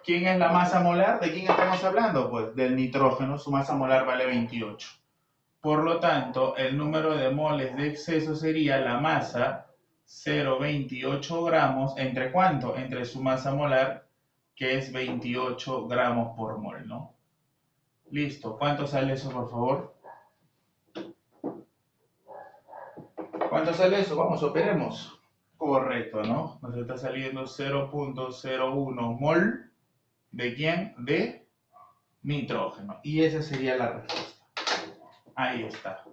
¿Quién es la masa molar? ¿De quién estamos hablando? Pues del nitrógeno, su masa molar vale 28. Por lo tanto, el número de moles de exceso sería la masa 0,28 gramos, ¿entre cuánto? Entre su masa molar, que es 28 gramos por mol, ¿no? Listo. ¿Cuánto sale eso, por favor? ¿Cuánto sale eso? Vamos, operemos. Correcto, ¿no? Nos está saliendo 0,01 mol. ¿De quién? De nitrógeno. Y esa sería la respuesta. Ahí está.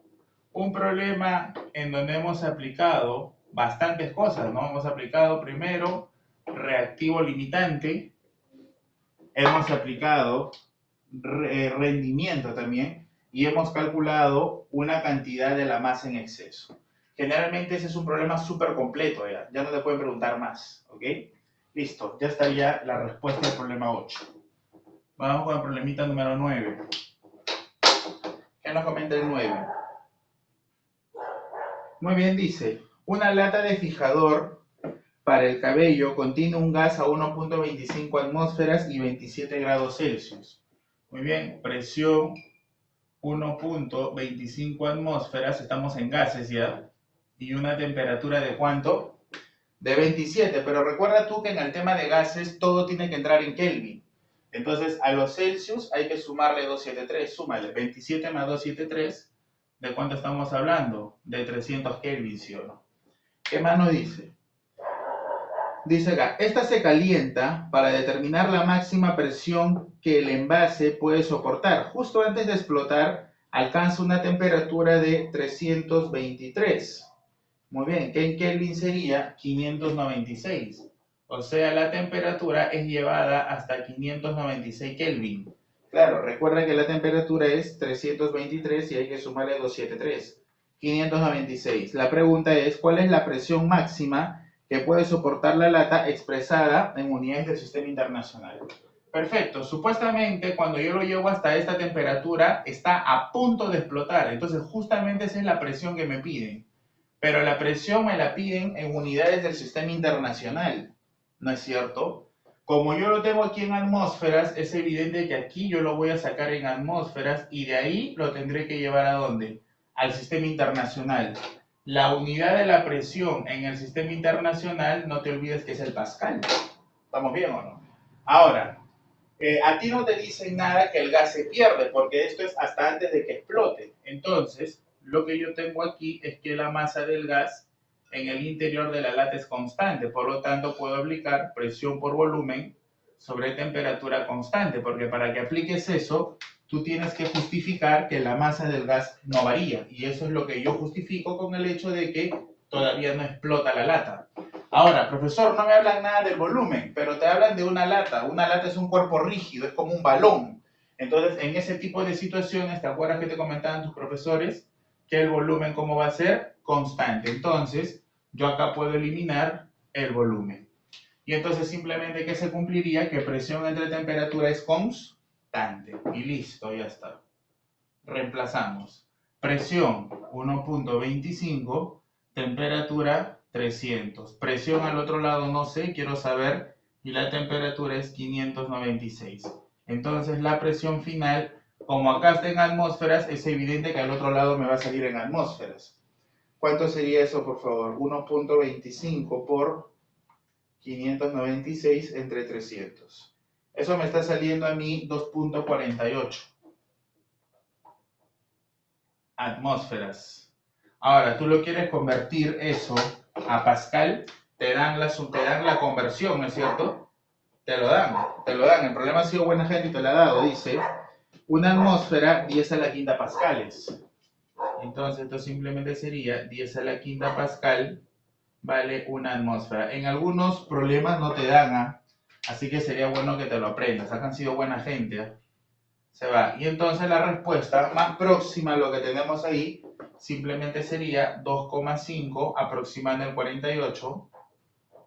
Un problema en donde hemos aplicado bastantes cosas, ¿no? Hemos aplicado primero reactivo limitante, hemos aplicado rendimiento también y hemos calculado una cantidad de la masa en exceso. Generalmente ese es un problema súper completo, ya no te pueden preguntar más, ¿ok? Listo, ya estaría la respuesta del problema 8. Vamos con el problemita número 9. ¿Qué nos comenta el 9? Muy bien, dice, una lata de fijador para el cabello contiene un gas a 1.25 atmósferas y 27 grados Celsius. Muy bien, presión 1.25 atmósferas, estamos en gases ya, y una temperatura de ¿cuánto? De 27, pero recuerda tú que en el tema de gases todo tiene que entrar en Kelvin. Entonces a los Celsius hay que sumarle 273, súmale, 27 más 273, ¿de cuánto estamos hablando? De 300 Kelvin, ¿sí o no? ¿Qué más nos dice? Dice acá, esta se calienta para determinar la máxima presión que el envase puede soportar. Justo antes de explotar, alcanza una temperatura de 323. Muy bien, que en Kelvin sería 596. O sea, la temperatura es llevada hasta 596 Kelvin. Claro, recuerda que la temperatura es 323 y hay que sumarle 273. 596. La pregunta es, ¿cuál es la presión máxima que puede soportar la lata expresada en unidades del sistema internacional? Perfecto. Supuestamente, cuando yo lo llevo hasta esta temperatura, está a punto de explotar. Entonces, justamente esa es la presión que me piden. Pero la presión me la piden en unidades del sistema internacional. ¿No es cierto? Como yo lo tengo aquí en atmósferas, es evidente que aquí yo lo voy a sacar en atmósferas y de ahí lo tendré que llevar ¿a dónde? Al sistema internacional. La unidad de la presión en el sistema internacional, no te olvides que es el pascal. ¿Estamos bien o no? Ahora, a ti no te dicen nada que el gas se pierde, porque esto es hasta antes de que explote. Entonces, lo que yo tengo aquí es que la masa del gas en el interior de la lata es constante, por lo tanto puedo aplicar presión por volumen sobre temperatura constante, porque para que apliques eso, tú tienes que justificar que la masa del gas no varía, y eso es lo que yo justifico con el hecho de que todavía no explota la lata. Ahora, profesor, no me hablan nada del volumen, pero te hablan de una lata. Una lata es un cuerpo rígido, es como un balón. Entonces, en ese tipo de situaciones, ¿te acuerdas que te comentaban tus profesores que el volumen, ¿cómo va a ser? Constante. Entonces, yo acá puedo eliminar el volumen. Y entonces simplemente, ¿qué se cumpliría? Que presión entre temperatura es constante. Y listo, ya está. Reemplazamos. Presión 1.25, temperatura 300. Presión al otro lado no sé, quiero saber, y la temperatura es 596. Entonces la presión final, como acá está en atmósferas, es evidente que al otro lado me va a salir en atmósferas. ¿Cuánto sería eso, por favor? 1.25 por 596 entre 300. Eso me está saliendo a mí 2.48 atmósferas. Ahora, tú lo quieres convertir eso a Pascal, te dan la conversión, ¿no es cierto? Te lo dan. El problema ha sido buena gente y te lo ha dado. Dice, una atmósfera, 10 a la quinta pascales. Entonces, esto simplemente sería 10 a la quinta pascal vale una atmósfera. En algunos problemas no te dan, así que sería bueno que te lo aprendas. Han sido buena gente. Se va. Y entonces la respuesta más próxima a lo que tenemos ahí simplemente sería 2,5 aproximando el 48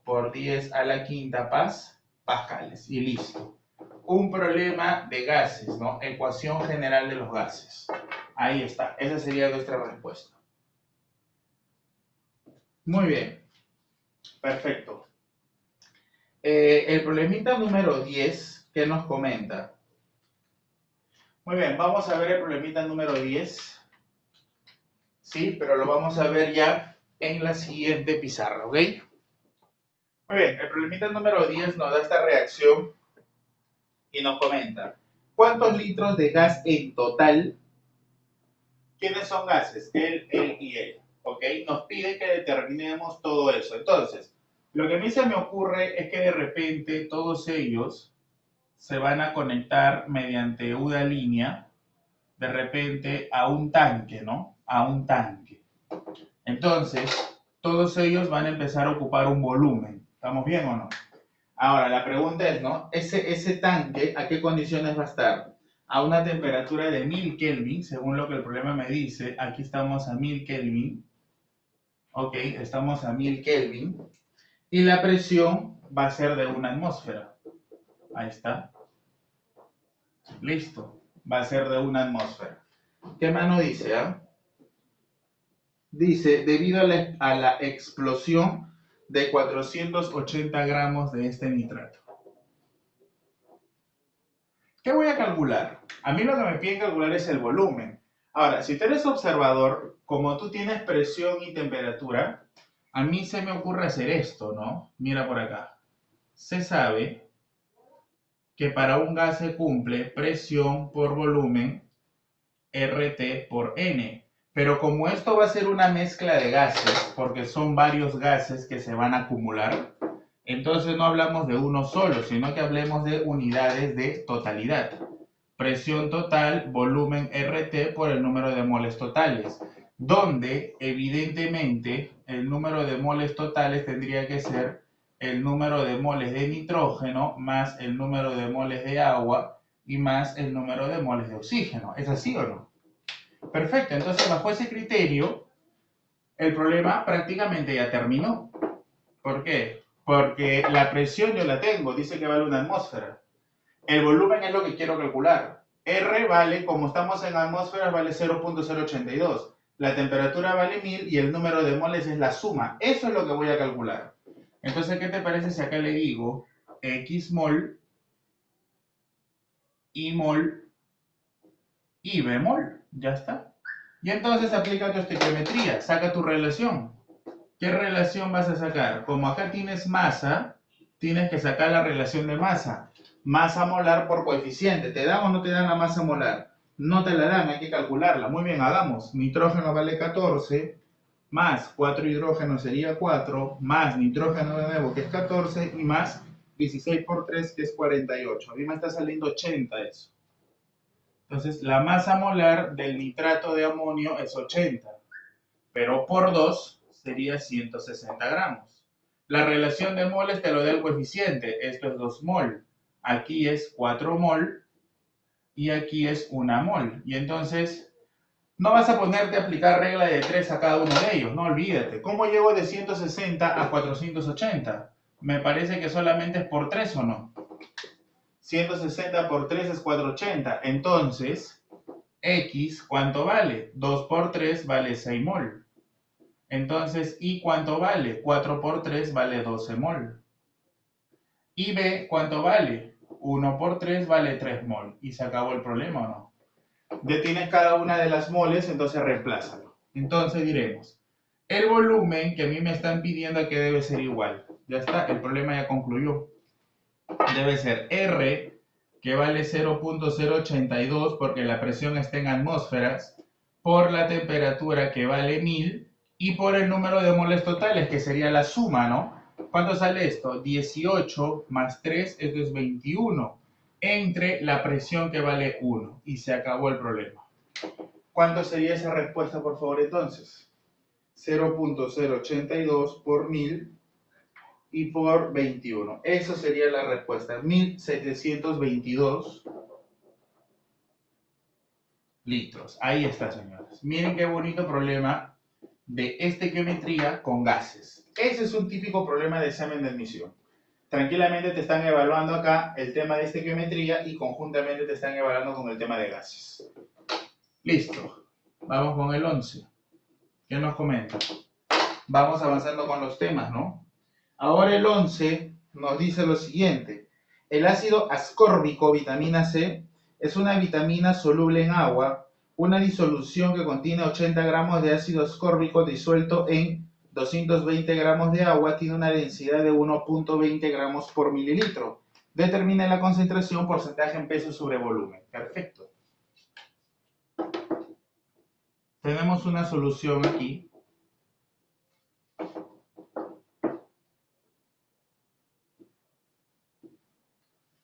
por 10 a la quinta pascales. Y listo. Un problema de gases, ¿no? Ecuación general de los gases. Ahí está. Esa sería nuestra respuesta. Muy bien. Perfecto. El problemita número 10, ¿qué nos comenta? Muy bien, vamos a ver el problemita número 10. Sí, pero lo vamos a ver ya en la siguiente pizarra, ¿ok? Muy bien, el problemita número 10 nos da esta reacción y nos comenta ¿cuántos litros de gas en total? ¿Quiénes son gases? Él y él, ¿ok? Nos pide que determinemos todo eso. Entonces, lo que a mí se me ocurre es que de repente todos ellos se van a conectar mediante una línea, de repente a un tanque, ¿no? A un tanque. Entonces, todos ellos van a empezar a ocupar un volumen. ¿Estamos bien o no? Ahora, la pregunta es, ¿no? Ese tanque, ¿a qué condiciones va a estar? A una temperatura de 1000 Kelvin, según lo que el problema me dice. Aquí estamos a 1000 Kelvin. Ok, estamos a 1000 Kelvin. Y la presión va a ser de una atmósfera. Ahí está. Listo. Va a ser de una atmósfera. ¿Qué mano dice? Dice, debido a la explosión de 480 gramos de este nitrato. ¿Qué voy a calcular? A mí lo que me piden calcular es el volumen. Ahora, si tú eres observador, como tú tienes presión y temperatura, a mí se me ocurre hacer esto, ¿no? Mira por acá. Se sabe que para un gas se cumple presión por volumen RT por N. Pero como esto va a ser una mezcla de gases, porque son varios gases que se van a acumular, entonces no hablamos de uno solo, sino que hablemos de unidades de totalidad. Presión total, volumen RT por el número de moles totales, donde evidentemente el número de moles totales tendría que ser el número de moles de nitrógeno más el número de moles de agua y más el número de moles de oxígeno. ¿Es así o no? Perfecto, entonces bajo ese criterio, el problema prácticamente ya terminó. ¿Por qué? Porque la presión yo la tengo, dice que vale una atmósfera. El volumen es lo que quiero calcular. R vale, como estamos en atmósferas, vale 0.082. La temperatura vale 1000 y el número de moles es la suma. Eso es lo que voy a calcular. Entonces, ¿qué te parece si acá le digo X mol, Y mol y B mol? Ya está. Y entonces aplica tu estequiometría, saca tu relación. ¿Qué relación vas a sacar? Como acá tienes masa, tienes que sacar la relación de masa. Masa molar por coeficiente. ¿Te dan o no te dan la masa molar? No te la dan, hay que calcularla. Muy bien, hagamos. Nitrógeno vale 14, más 4 hidrógenos sería 4, más nitrógeno de nuevo que es 14, y más 16 por 3 que es 48. A mí me está saliendo 80 eso. Entonces, la masa molar del nitrato de amonio es 80, pero por 2 sería 160 gramos. La relación de moles te lo da el coeficiente. Esto es 2 mol. Aquí es 4 mol y aquí es 1 mol. Y entonces, no vas a ponerte a aplicar regla de 3 a cada uno de ellos. No olvídate. ¿Cómo llego de 160 a 480? Me parece que solamente es por 3, ¿o no? 160 por 3 es 480. Entonces, X, ¿cuánto vale? 2 por 3 vale 6 mol. Entonces, ¿Y cuánto vale? 4 por 3 vale 12 mol. ¿Y B cuánto vale? 1 por 3 vale 3 mol. ¿Y se acabó el problema o no? Ya tienes cada una de las moles, entonces reemplázalo. Entonces diremos, El volumen que a mí me están pidiendo que debe ser igual. Ya está, el problema ya concluyó. Debe ser R, que vale 0.082 porque la presión está en atmósferas, por la temperatura que vale 1000 y por el número de moles totales, que sería la suma, ¿no? ¿Cuánto sale esto? 18 más 3, esto es 21, entre la presión que vale 1. Y se acabó el problema. ¿Cuánto sería esa respuesta, por favor, entonces? 0.082 por 1000 y por 21. Eso sería la respuesta. 1722 litros. Ahí está, señores. Miren qué bonito problema de estequiometría con gases. Ese es un típico problema de examen de admisión. Tranquilamente te están evaluando acá el tema de estequiometría y conjuntamente te están evaluando con el tema de gases. Listo. Vamos con el 11. ¿Qué nos comenta? Vamos avanzando con los temas, ¿no? Ahora el 11 nos dice lo siguiente. El ácido ascórbico, vitamina C, es una vitamina soluble en agua, una disolución que contiene 80 gramos de ácido ascórbico disuelto en 220 gramos de agua, tiene una densidad de 1.20 gramos por mililitro. Determina la concentración, porcentaje en peso sobre volumen. Perfecto. Tenemos una solución aquí.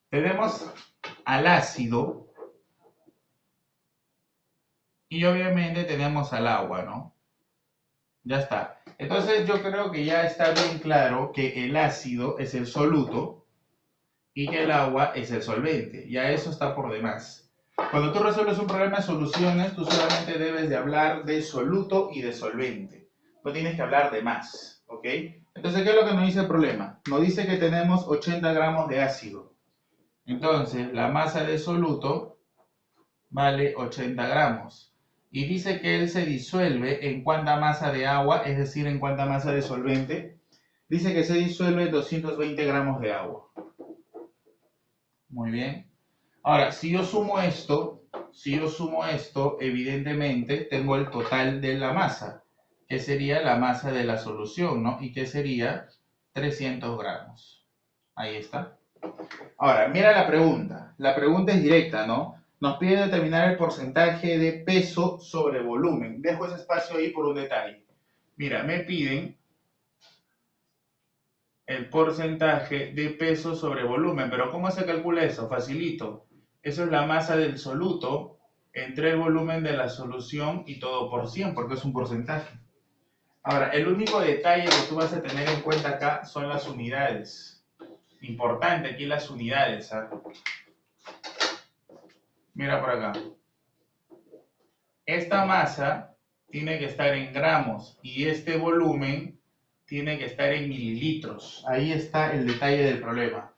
Tenemos al ácido y obviamente tenemos al agua, ¿no? Ya está. Entonces yo creo que ya está bien claro que el ácido es el soluto y que el agua es el solvente. Ya eso está por demás. Cuando tú resuelves un problema de soluciones, tú solamente debes de hablar de soluto y de solvente. No tienes que hablar de más, ¿ok? Entonces, ¿qué es lo que nos dice el problema? Nos dice que tenemos 80 gramos de ácido. Entonces, la masa de soluto vale 80 gramos. Y dice que él se disuelve en cuánta masa de agua, es decir, en cuánta masa de solvente. Dice que se disuelve en 220 gramos de agua. Muy bien. Ahora, si yo sumo esto, evidentemente tengo el total de la masa, que sería la masa de la solución, ¿no? Y que sería 300 gramos. Ahí está. Ahora, mira la pregunta. La pregunta es directa, ¿no? Nos pide determinar el porcentaje de peso sobre volumen. Dejo ese espacio ahí por un detalle. Mira, me piden el porcentaje de peso sobre volumen. Pero ¿cómo se calcula eso? Facilito. Eso es la masa del soluto entre el volumen de la solución y todo por 100, porque es un porcentaje. Ahora, el único detalle que tú vas a tener en cuenta acá son las unidades. Importante aquí las unidades, ¿ah? Mira por acá. Esta masa tiene que estar en gramos y este volumen tiene que estar en mililitros. Ahí está el detalle del problema.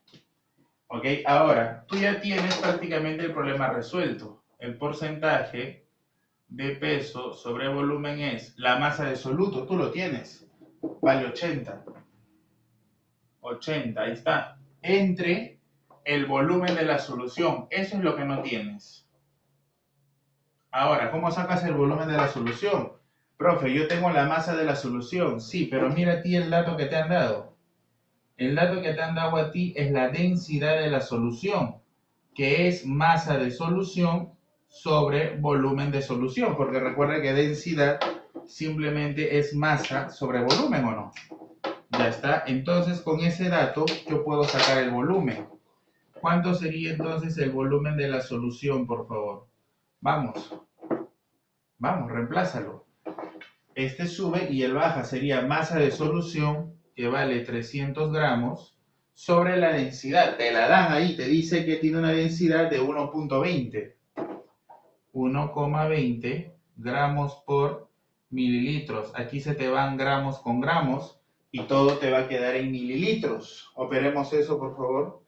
¿Ok? Ahora, tú ya tienes prácticamente el problema resuelto. El porcentaje de peso sobre volumen es la masa de soluto. Tú lo tienes. Vale 80. 80, ahí está. Entre el volumen de la solución. Eso es lo que no tienes. Ahora, ¿cómo sacas el volumen de la solución? Profe, yo tengo la masa de la solución. Sí, pero mira a ti el dato que te han dado. El dato que te han dado a ti es la densidad de la solución, que es masa de solución sobre volumen de solución, porque recuerda que densidad simplemente es masa sobre volumen, ¿o no? Ya está. Entonces, con ese dato yo puedo sacar el volumen. ¿Cuánto sería entonces el volumen de la solución, por favor? Vamos. Vamos, reemplázalo. Este sube y el baja. Sería masa de solución, que vale 300 gramos, sobre la densidad. Te la dan ahí, te dice que tiene una densidad de 1.20. 1,20 gramos por mililitros. Aquí se te van gramos con gramos y todo te va a quedar en mililitros. Operemos eso, por favor.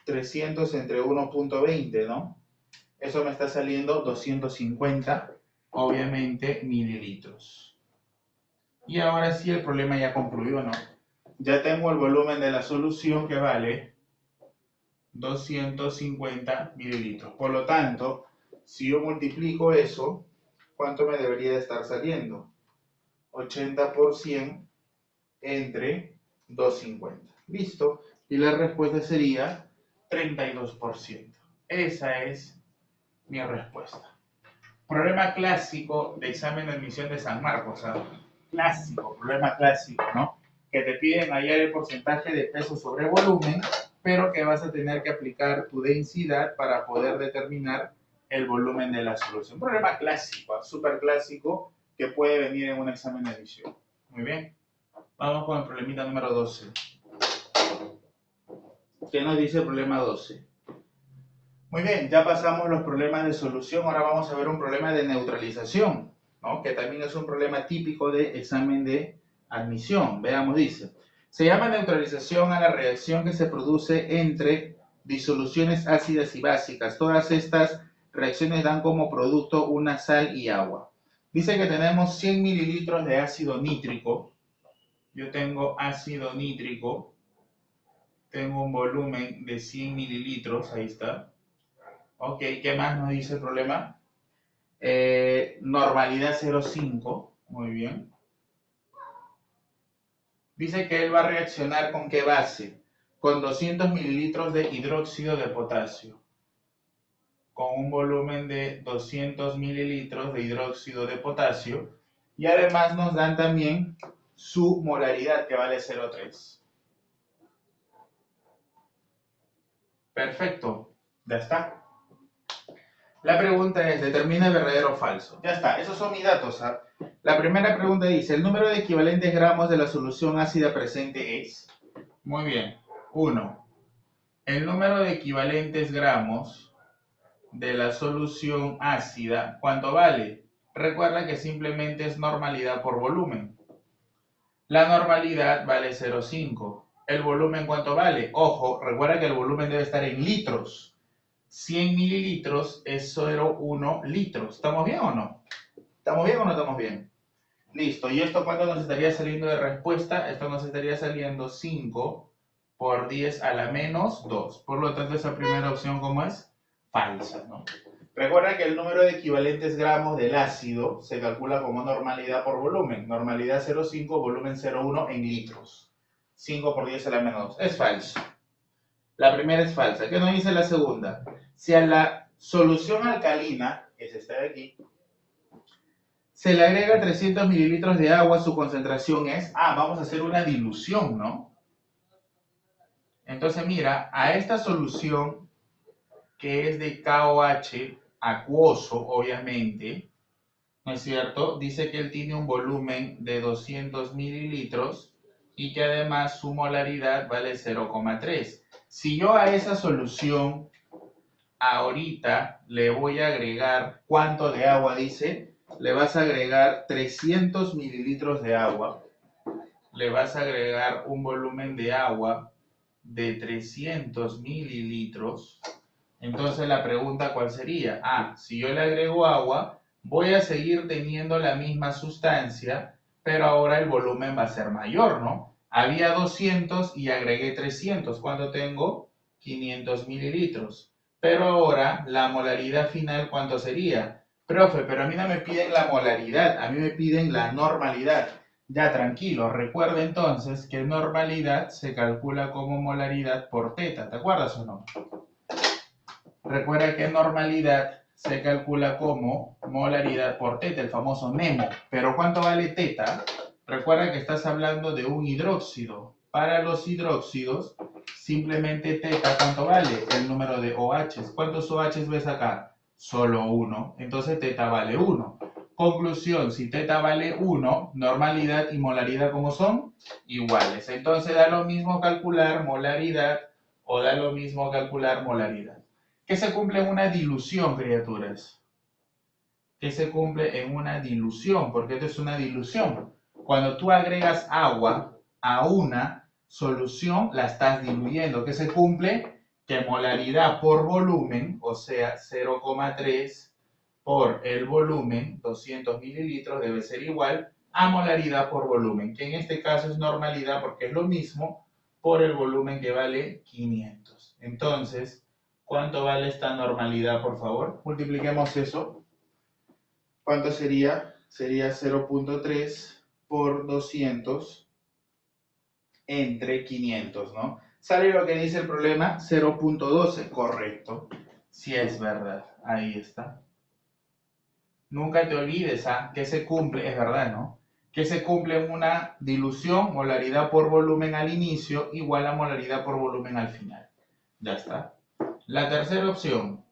300 entre 1.20, ¿no? Eso me está saliendo 250, obviamente, mililitros. Y ahora sí el problema ya concluyó, ¿no? Ya tengo el volumen de la solución que vale 250 mililitros. Por lo tanto, si yo multiplico eso, ¿cuánto me debería de estar saliendo? 80% entre 250. Listo. Y la respuesta sería 32%. Esa es mi respuesta. Problema clásico de examen de admisión de San Marcos. Clásico, problema clásico, ¿no? Que te piden hallar el porcentaje de peso sobre volumen, pero que vas a tener que aplicar tu densidad para poder determinar el volumen de la solución. Problema clásico, súper clásico, que puede venir en un examen de admisión. Muy bien. Vamos con el problemita número 12. ¿Qué nos dice el problema 12? Muy bien, ya pasamos los problemas de solución, ahora vamos a ver un problema de neutralización, ¿no? Que también es un problema típico de examen de admisión. Veamos, dice, se llama neutralización a la reacción que se produce entre disoluciones ácidas y básicas. Todas estas reacciones dan como producto una sal y agua. Dice que tenemos 100 mililitros de ácido nítrico. Yo tengo ácido nítrico, tengo un volumen de 100 mililitros, ahí está. Ok, ¿qué más nos dice el problema? Normalidad 0,5, muy bien. Dice que él va a reaccionar con qué base? Con 200 mililitros de hidróxido de potasio. Con un volumen de 200 mililitros de hidróxido de potasio. Y además nos dan también su molaridad, que vale 0,3. Perfecto, ya está. La pregunta es, determina verdadero o falso. Ya está, esos son mis datos. La primera pregunta dice, el número de equivalentes gramos de la solución ácida presente es... Muy bien. 1. El número de equivalentes gramos de la solución ácida, ¿cuánto vale? Recuerda que simplemente es normalidad por volumen. La normalidad vale 0,5. ¿El volumen cuánto vale? Ojo, recuerda que el volumen debe estar en litros. 100 mililitros es 0,1 litros. ¿Estamos bien o no? ¿Estamos bien o no estamos bien? Listo. ¿Y esto cuánto nos estaría saliendo de respuesta? Esto nos estaría saliendo 5 por 10 a la menos 2. Por lo tanto, esa primera opción, ¿cómo es? Falsa, ¿no? Recuerda que el número de equivalentes gramos del ácido se calcula como normalidad por volumen. Normalidad 0,5, volumen 0,1 en litros. 5 por 10 a la menos 2. Es falso. La primera es falsa. ¿Qué nos dice la segunda? Si a la solución alcalina, que es esta de aquí, se le agrega 300 mililitros de agua, su concentración es... vamos a hacer una dilución, ¿no? Entonces, mira, a esta solución, que es de KOH, acuoso, obviamente, ¿no es cierto? Dice que él tiene un volumen de 200 mililitros y que además su molaridad vale 0,3. Si yo a esa solución ahorita le voy a agregar, ¿cuánto de agua dice? Le vas a agregar 300 mililitros de agua. Le vas a agregar un volumen de agua de 300 mililitros. Entonces la pregunta, ¿cuál sería? Si yo le agrego agua, voy a seguir teniendo la misma sustancia, pero ahora el volumen va a ser mayor, ¿no? Había 200 y agregué 300. ¿Cuánto tengo? 500 mililitros. Pero ahora, la molaridad final, ¿cuánto sería? Profe, pero a mí no me piden la molaridad, a mí me piden la normalidad. Ya, tranquilo, recuerda entonces que normalidad se calcula como molaridad por teta, ¿te acuerdas o no? Recuerda que normalidad se calcula como molaridad por teta, el famoso Nemo. Pero ¿cuánto vale teta? Recuerda que estás hablando de un hidróxido. Para los hidróxidos, simplemente teta, ¿cuánto vale? El número de OHs. ¿Cuántos OHs ves acá? Solo 1. Entonces teta vale 1. Conclusión, si teta vale 1, normalidad y molaridad, ¿cómo son? Iguales. Entonces da lo mismo calcular molaridad o da lo mismo calcular molaridad. ¿Qué se cumple en una dilución, criaturas? ¿Qué se cumple en una dilución? Porque esto es una dilución. Cuando tú agregas agua a una solución, la estás diluyendo. ¿Qué se cumple? Que molaridad por volumen, o sea, 0,3 por el volumen, 200 mililitros, debe ser igual a molaridad por volumen, que en este caso es normalidad porque es lo mismo por el volumen que vale 500. Entonces, ¿cuánto vale esta normalidad, por favor? Multipliquemos eso. ¿Cuánto sería? Sería 0,3 por 200 entre 500, ¿no? Sale lo que dice el problema, 0.12, correcto. Si es verdad, ahí está. Nunca te olvides, ¿ah? Que se cumple, es verdad, ¿no? Que se cumple en una dilución, molaridad por volumen al inicio, igual a molaridad por volumen al final. Ya está. La tercera opción,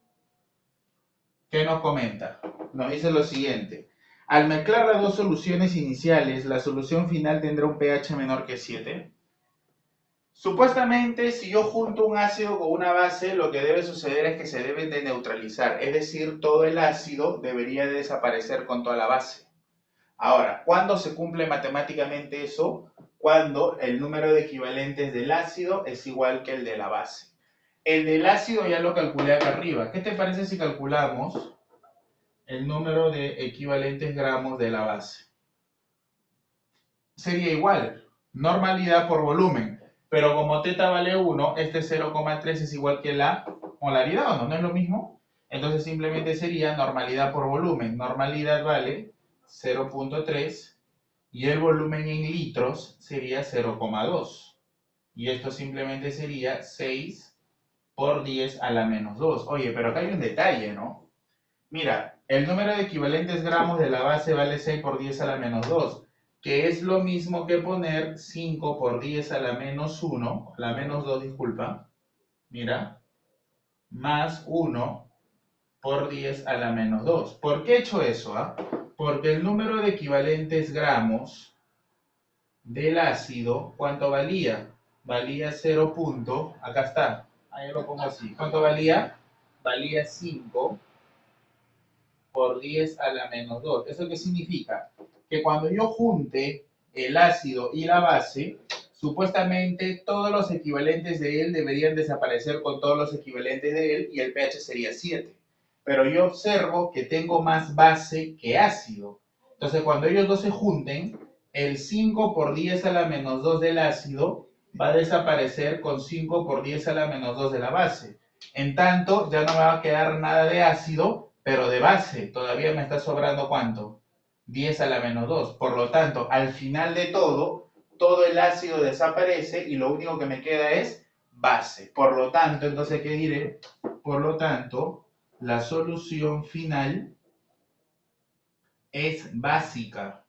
¿qué nos comenta? Nos dice lo siguiente. Al mezclar las dos soluciones iniciales, la solución final tendrá un pH menor que 7. Supuestamente, si yo junto un ácido con una base, lo que debe suceder es que se deben de neutralizar, es decir, todo el ácido debería de desaparecer con toda la base. Ahora, ¿cuándo se cumple matemáticamente eso? Cuando el número de equivalentes del ácido es igual que el de la base. El del ácido ya lo calculé acá arriba. ¿Qué te parece si calculamos el número de equivalentes gramos de la base? Sería igual, normalidad por volumen. Pero como teta vale 1, este 0,3 es igual que la molaridad, ¿o no? ¿No es lo mismo? Entonces simplemente sería normalidad por volumen. Normalidad vale 0.3 y el volumen en litros sería 0,2. Y esto simplemente sería 6 por 10 a la menos 2. Oye, pero acá hay un detalle, ¿no? Mira, el número de equivalentes gramos de la base vale 6 por 10 a la menos 2, que es lo mismo que poner 5 por 10 a la menos 1, la menos 2, disculpa, mira, más 1 por 10 a la menos 2. ¿Por qué he hecho eso? Porque el número de equivalentes gramos del ácido, ¿cuánto valía? Valía 0. Acá está, ahí lo pongo así. ¿Cuánto valía? Valía 5 por 10 a la menos 2. ¿Eso qué significa? Que cuando yo junte el ácido y la base, supuestamente todos los equivalentes de él deberían desaparecer con todos los equivalentes de él y el pH sería 7. Pero yo observo que tengo más base que ácido. Entonces, cuando ellos dos se junten, el 5 por 10 a la menos 2 del ácido va a desaparecer con 5 por 10 a la menos 2 de la base. En tanto, ya no me va a quedar nada de ácido, pero de base todavía me está sobrando ¿cuánto? 10 a la menos 2. Por lo tanto, al final de todo el ácido desaparece y lo único que me queda es base. Por lo tanto, entonces, ¿qué diré? Por lo tanto, la solución final es básica,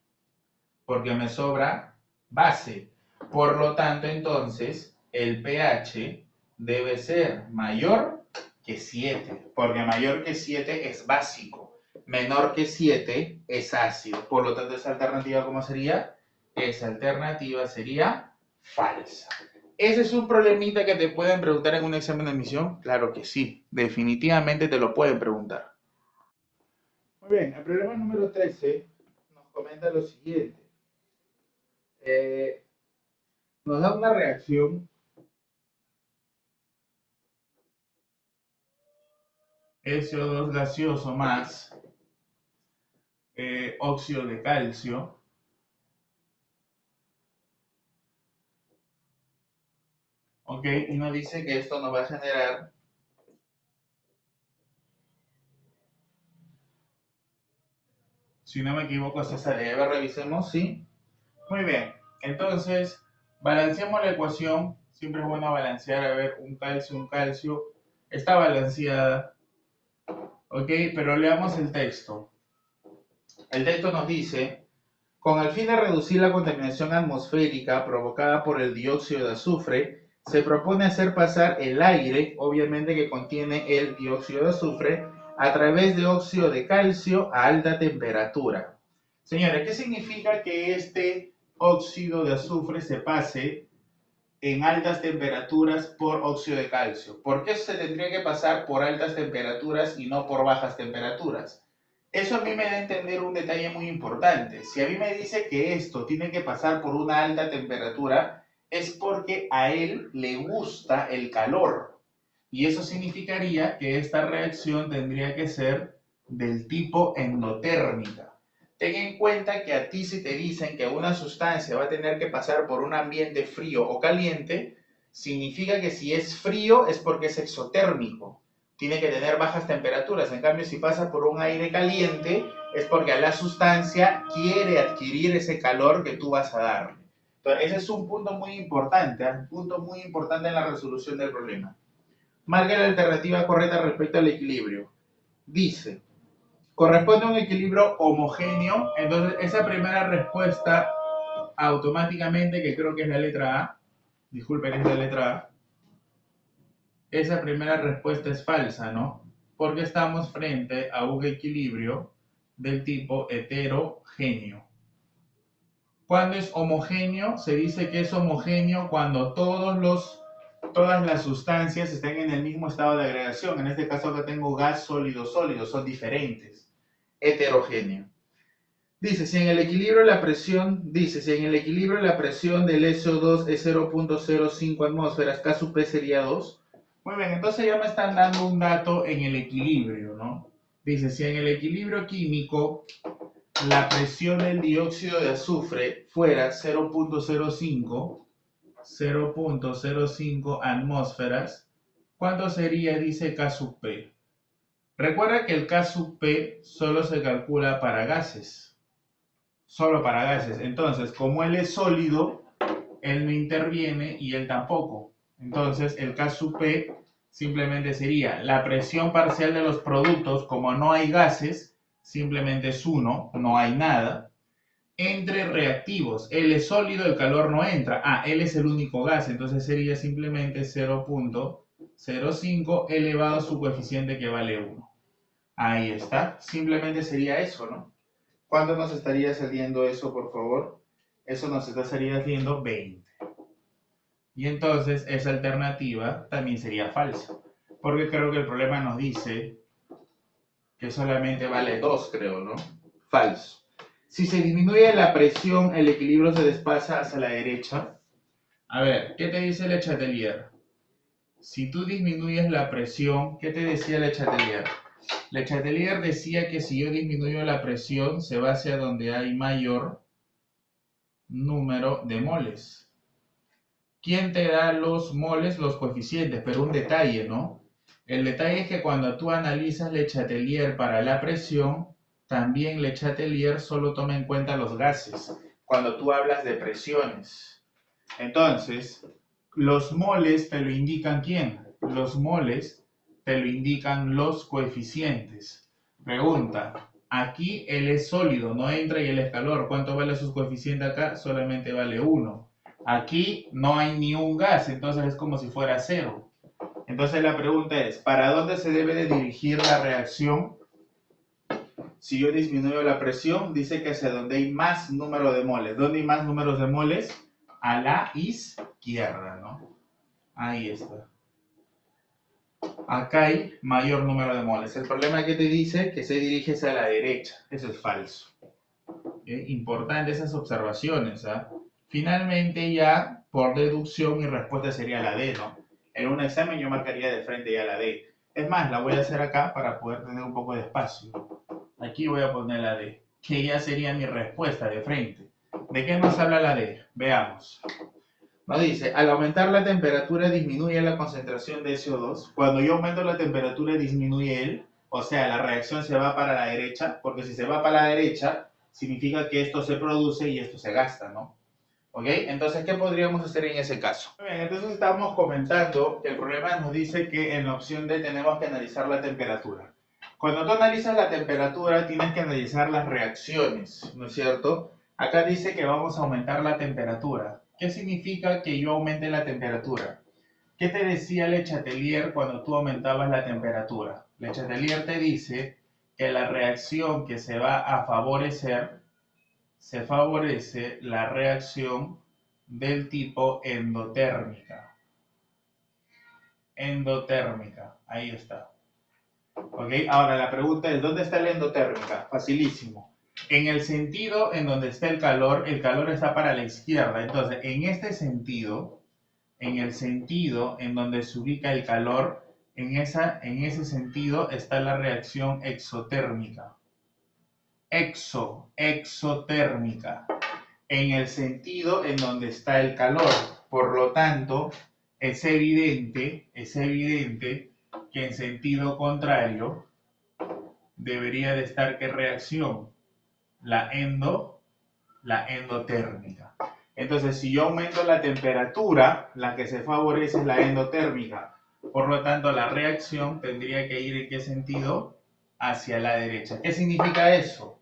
porque me sobra base. Por lo tanto, entonces, el pH debe ser mayor que 7, porque mayor que 7 es básico, menor que 7 es ácido. Por lo tanto, esa alternativa, ¿cómo sería? Esa alternativa sería falsa. ¿Ese es un problemita que te pueden preguntar en un examen de admisión? Claro que sí, definitivamente te lo pueden preguntar. Muy bien, el problema número 13 nos comenta lo siguiente. Nos da una reacción SO2 gaseoso más óxido de calcio. Ok, y nos dice que esto nos va a generar si no me equivoco, César, a ver, revisemos, ¿sí? Muy bien, entonces, balanceamos la ecuación, siempre es bueno balancear, a ver, un calcio, está balanceada, ok, pero leamos el texto. El texto nos dice, con el fin de reducir la contaminación atmosférica provocada por el dióxido de azufre, se propone hacer pasar el aire, obviamente que contiene el dióxido de azufre, a través de óxido de calcio a alta temperatura. Señores, ¿qué significa que este óxido de azufre se pase en altas temperaturas por óxido de calcio? ¿Por qué se tendría que pasar por altas temperaturas y no por bajas temperaturas? Eso a mí me da a entender un detalle muy importante. Si a mí me dice que esto tiene que pasar por una alta temperatura, es porque a él le gusta el calor. Y eso significaría que esta reacción tendría que ser del tipo endotérmica. Ten en cuenta que a ti si te dicen que una sustancia va a tener que pasar por un ambiente frío o caliente, significa que si es frío es porque es exotérmico. tiene que tener bajas temperaturas. En cambio, si pasa por un aire caliente, es porque la sustancia quiere adquirir ese calor que tú vas a darle. Entonces, ese es un punto muy importante, un punto muy importante en la resolución del problema. Marque la alternativa correcta respecto al equilibrio. Dice, corresponde a un equilibrio homogéneo. Entonces, esa primera respuesta automáticamente, que creo que es la letra A, disculpen, es la letra A, esa primera respuesta es falsa, ¿no? Porque estamos frente a un equilibrio del tipo heterogéneo. Cuando es homogéneo, se dice que es homogéneo cuando todas las sustancias estén en el mismo estado de agregación. En este caso acá tengo gas, sólido, sólido, son diferentes. Heterogéneo. Dice, si en el equilibrio la presión del SO2 es 0.05 atmósferas, K sub P sería 2. Muy bien, entonces ya me están dando un dato en el equilibrio, ¿no? Dice, si en el equilibrio químico la presión del dióxido de azufre fuera 0.05 atmósferas, ¿cuánto sería? Dice K sub P. Recuerda que el K sub P solo se calcula para gases. Solo para gases. Entonces, como él es sólido, él no interviene y él tampoco. Entonces, el K sub P simplemente sería la presión parcial de los productos, como no hay gases, simplemente es 1, no hay nada, entre reactivos. Él es sólido, el calor no entra. Él es el único gas, entonces sería simplemente 0.05 elevado a su coeficiente que vale 1. Ahí está, simplemente sería eso, ¿no? ¿Cuánto nos estaría saliendo eso, por favor? Eso nos estaría saliendo 20. Y entonces esa alternativa también sería falsa. Porque creo que el problema nos dice que solamente vale 2, creo, ¿no? Falso. Si se disminuye la presión, el equilibrio se desplaza hacia la derecha. A ver, ¿qué te dice Le Chatelier? Si tú disminuyes la presión, ¿qué te decía Le Chatelier? Le Chatelier decía que si yo disminuyo la presión, se va hacia donde hay mayor número de moles. ¿Quién te da los moles? Los coeficientes, pero un detalle, ¿no? El detalle es que cuando tú analizas Le Chatelier para la presión, también Le Chatelier solo toma en cuenta los gases, cuando tú hablas de presiones. Entonces, los moles te lo indican ¿quién? Los moles te lo indican los coeficientes. Pregunta, aquí él es sólido, no entra y él es calor. ¿Cuánto vale su coeficiente acá? Solamente vale 1. Aquí no hay ni un gas, entonces es como si fuera 0. Entonces la pregunta es, ¿para dónde se debe de dirigir la reacción? Si yo disminuyo la presión, dice que hacia donde hay más número de moles. ¿Dónde hay más números de moles? A la izquierda, ¿no? Ahí está. Acá hay mayor número de moles. El problema es que te dice que se dirige hacia la derecha. Eso es falso. Importante esas observaciones, ¿ah? Finalmente ya, por deducción, mi respuesta sería la D, ¿no? En un examen yo marcaría de frente ya la D. Es más, la voy a hacer acá para poder tener un poco de espacio. Aquí voy a poner la D, que ya sería mi respuesta de frente. ¿De qué nos habla la D? Veamos. Nos dice, al aumentar la temperatura disminuye la concentración de SO2. Cuando yo aumento la temperatura disminuye él. O sea, la reacción se va para la derecha, porque si se va para la derecha, significa que esto se produce y esto se gasta, ¿no? ¿Ok? Entonces, ¿qué podríamos hacer en ese caso? Muy bien, entonces estamos comentando que el problema nos dice que en la opción D tenemos que analizar la temperatura. Cuando tú analizas la temperatura, tienes que analizar las reacciones, ¿no es cierto? Acá dice que vamos a aumentar la temperatura. ¿Qué significa que yo aumente la temperatura? ¿Qué te decía Le Chatelier cuando tú aumentabas la temperatura? Le Chatelier te dice que la reacción que se va a favorecer, se favorece la reacción del tipo endotérmica. Endotérmica, ahí está. ¿Ok? Ahora la pregunta es, ¿dónde está la endotérmica? Facilísimo. En el sentido en donde está el calor está para la izquierda. Entonces, en este sentido, en el sentido en donde se ubica el calor, en ese sentido está la reacción exotérmica. Exotérmica. En el sentido en donde está el calor. Por lo tanto, es evidente que en sentido contrario debería de estar, ¿qué reacción? La endotérmica. Entonces, si yo aumento la temperatura, la que se favorece es la endotérmica. Por lo tanto, la reacción tendría que ir ¿en qué sentido? Hacia la derecha. ¿Qué significa eso?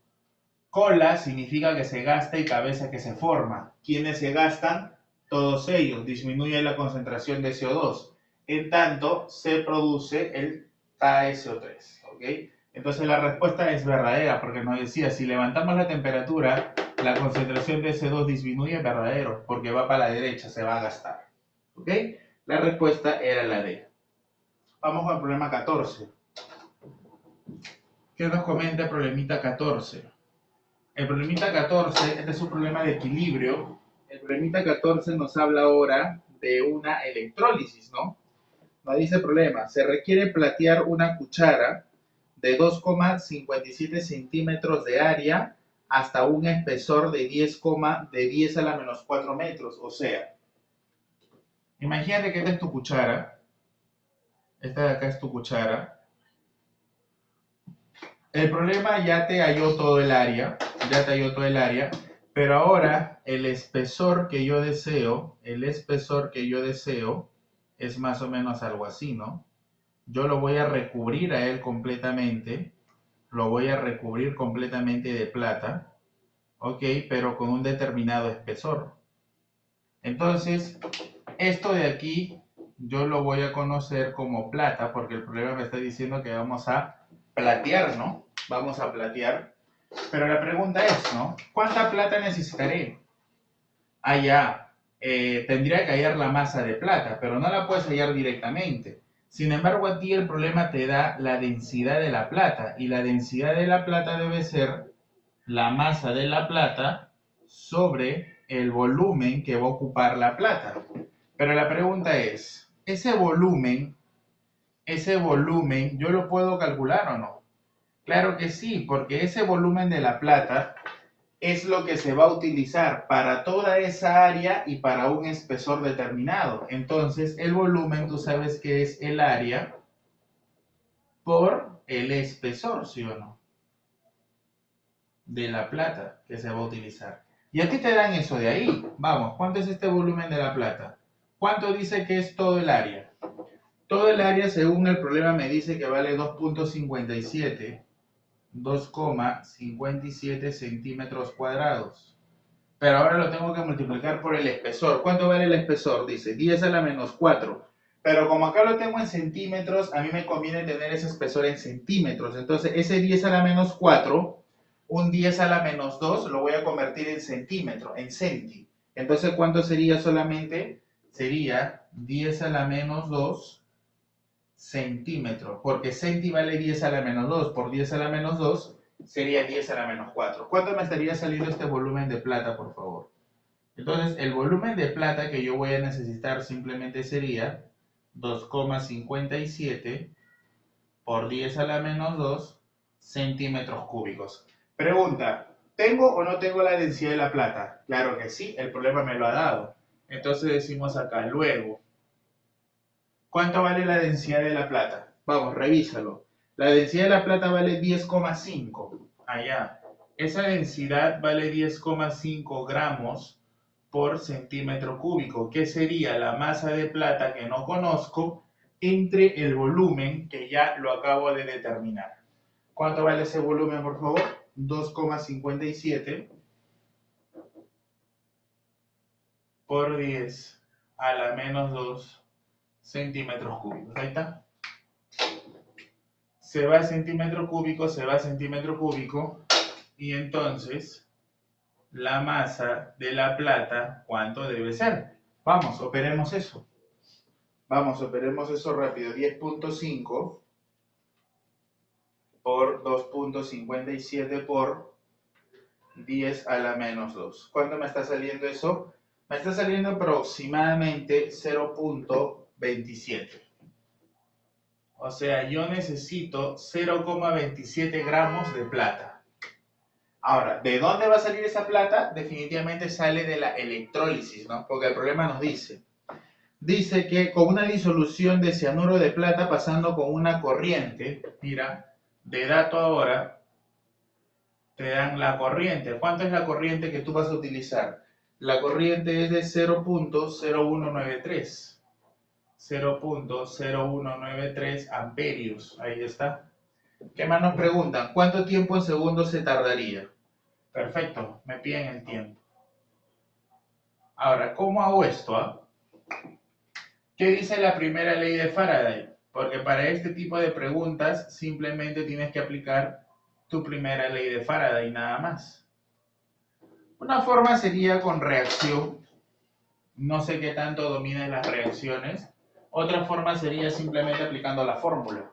Cola significa que se gasta y cabeza que se forma. ¿Quiénes se gastan? Todos ellos. Disminuye la concentración de CO2. En tanto, se produce el KSO3. ¿Ok? Entonces la respuesta es verdadera, porque nos decía, si levantamos la temperatura, la concentración de CO2 disminuye, es verdadero, porque va para la derecha, se va a gastar. ¿Ok? La respuesta era la D. Vamos al problema 14. ¿Qué nos comenta el problemita 14? El problemita 14, este es un problema de equilibrio. El problemita 14 nos habla ahora de una electrólisis, ¿no? Nos dice el problema, se requiere platear una cuchara de 2,57 centímetros de área hasta un espesor de 10 a la menos 4 metros. O sea, imagínate que esta es tu cuchara, esta de acá es tu cuchara. El problema ya te halló todo el área, pero ahora el espesor que yo deseo, es más o menos algo así, ¿no? Yo lo voy a recubrir a él completamente, lo voy a recubrir completamente de plata, ¿ok? Pero con un determinado espesor. Entonces, esto de aquí yo lo voy a conocer como plata, porque el problema me está diciendo que vamos a platear, ¿no? Vamos a platear. Pero la pregunta es, ¿no? ¿Cuánta plata necesitaré? Ah, ya, tendría que hallar la masa de plata, pero no la puedes hallar directamente. Sin embargo, a ti el problema te da la densidad de la plata, y la densidad de la plata debe ser la masa de la plata sobre el volumen que va a ocupar la plata. Pero la pregunta es, ese volumen, ¿yo lo puedo calcular o no? Claro que sí, porque ese volumen de la plata es lo que se va a utilizar para toda esa área y para un espesor determinado. Entonces, el volumen, tú sabes que es el área por el espesor, ¿sí o no? De la plata que se va a utilizar. ¿Y a qué te dan eso de ahí? Vamos, ¿cuánto es este volumen de la plata? ¿Cuánto dice que es todo el área? Todo el área, según el problema, me dice que vale 2,57 centímetros cuadrados. Pero ahora lo tengo que multiplicar por el espesor. ¿Cuánto vale el espesor? Dice 10 a la menos 4. Pero como acá lo tengo en centímetros, a mí me conviene tener ese espesor en centímetros. Entonces, ese 10 a la menos 4, un 10 a la menos 2, lo voy a convertir en centímetro, en centi. Entonces, ¿cuánto sería solamente? Sería 10 a la menos 2 centímetros, porque centi vale 10 a la menos 2, por 10 a la menos 2 sería 10 a la menos 4. ¿Cuánto me estaría saliendo este volumen de plata, por favor? Entonces, el volumen de plata que yo voy a necesitar simplemente sería 2,57 por 10 a la menos 2 centímetros cúbicos. Pregunta, ¿tengo o no tengo la densidad de la plata? Claro que sí, el problema me lo ha dado. Entonces decimos acá, luego, ¿cuánto vale la densidad de la plata? Vamos, revísalo. La densidad de la plata vale 10,5. Allá. Esa densidad vale 10,5 gramos por centímetro cúbico, que sería la masa de plata que no conozco entre el volumen que ya lo acabo de determinar. ¿Cuánto vale ese volumen, por favor? 2,57 por 10 a la menos 2 centímetros cúbicos. Ahí está. Se va a centímetro cúbico, y entonces la masa de la plata, ¿cuánto debe ser? Vamos, operemos eso. Rápido. 10,5 por 2,57 por 10 a la menos 2. ¿Cuánto me está saliendo eso? Me está saliendo aproximadamente 0,27. O sea, yo necesito 0,27 gramos de plata. Ahora, ¿de dónde va a salir esa plata? Definitivamente sale de la electrólisis, ¿no? Porque el problema nos dice, Dice que con una disolución de cianuro de plata pasando con una corriente, mira, de dato ahora, te dan la corriente. ¿Cuánto es la corriente que tú vas a utilizar? La corriente es de 0.0193. 0.0193 amperios. Ahí está. ¿Qué más nos preguntan? ¿Cuánto tiempo en segundos se tardaría? Perfecto, me piden el tiempo. Ahora, ¿cómo hago esto? ¿Qué dice la primera ley de Faraday? Porque para este tipo de preguntas simplemente tienes que aplicar tu primera ley de Faraday, nada más. Una forma sería con reacción. No sé qué tanto domines las reacciones. Otra forma sería simplemente aplicando la fórmula.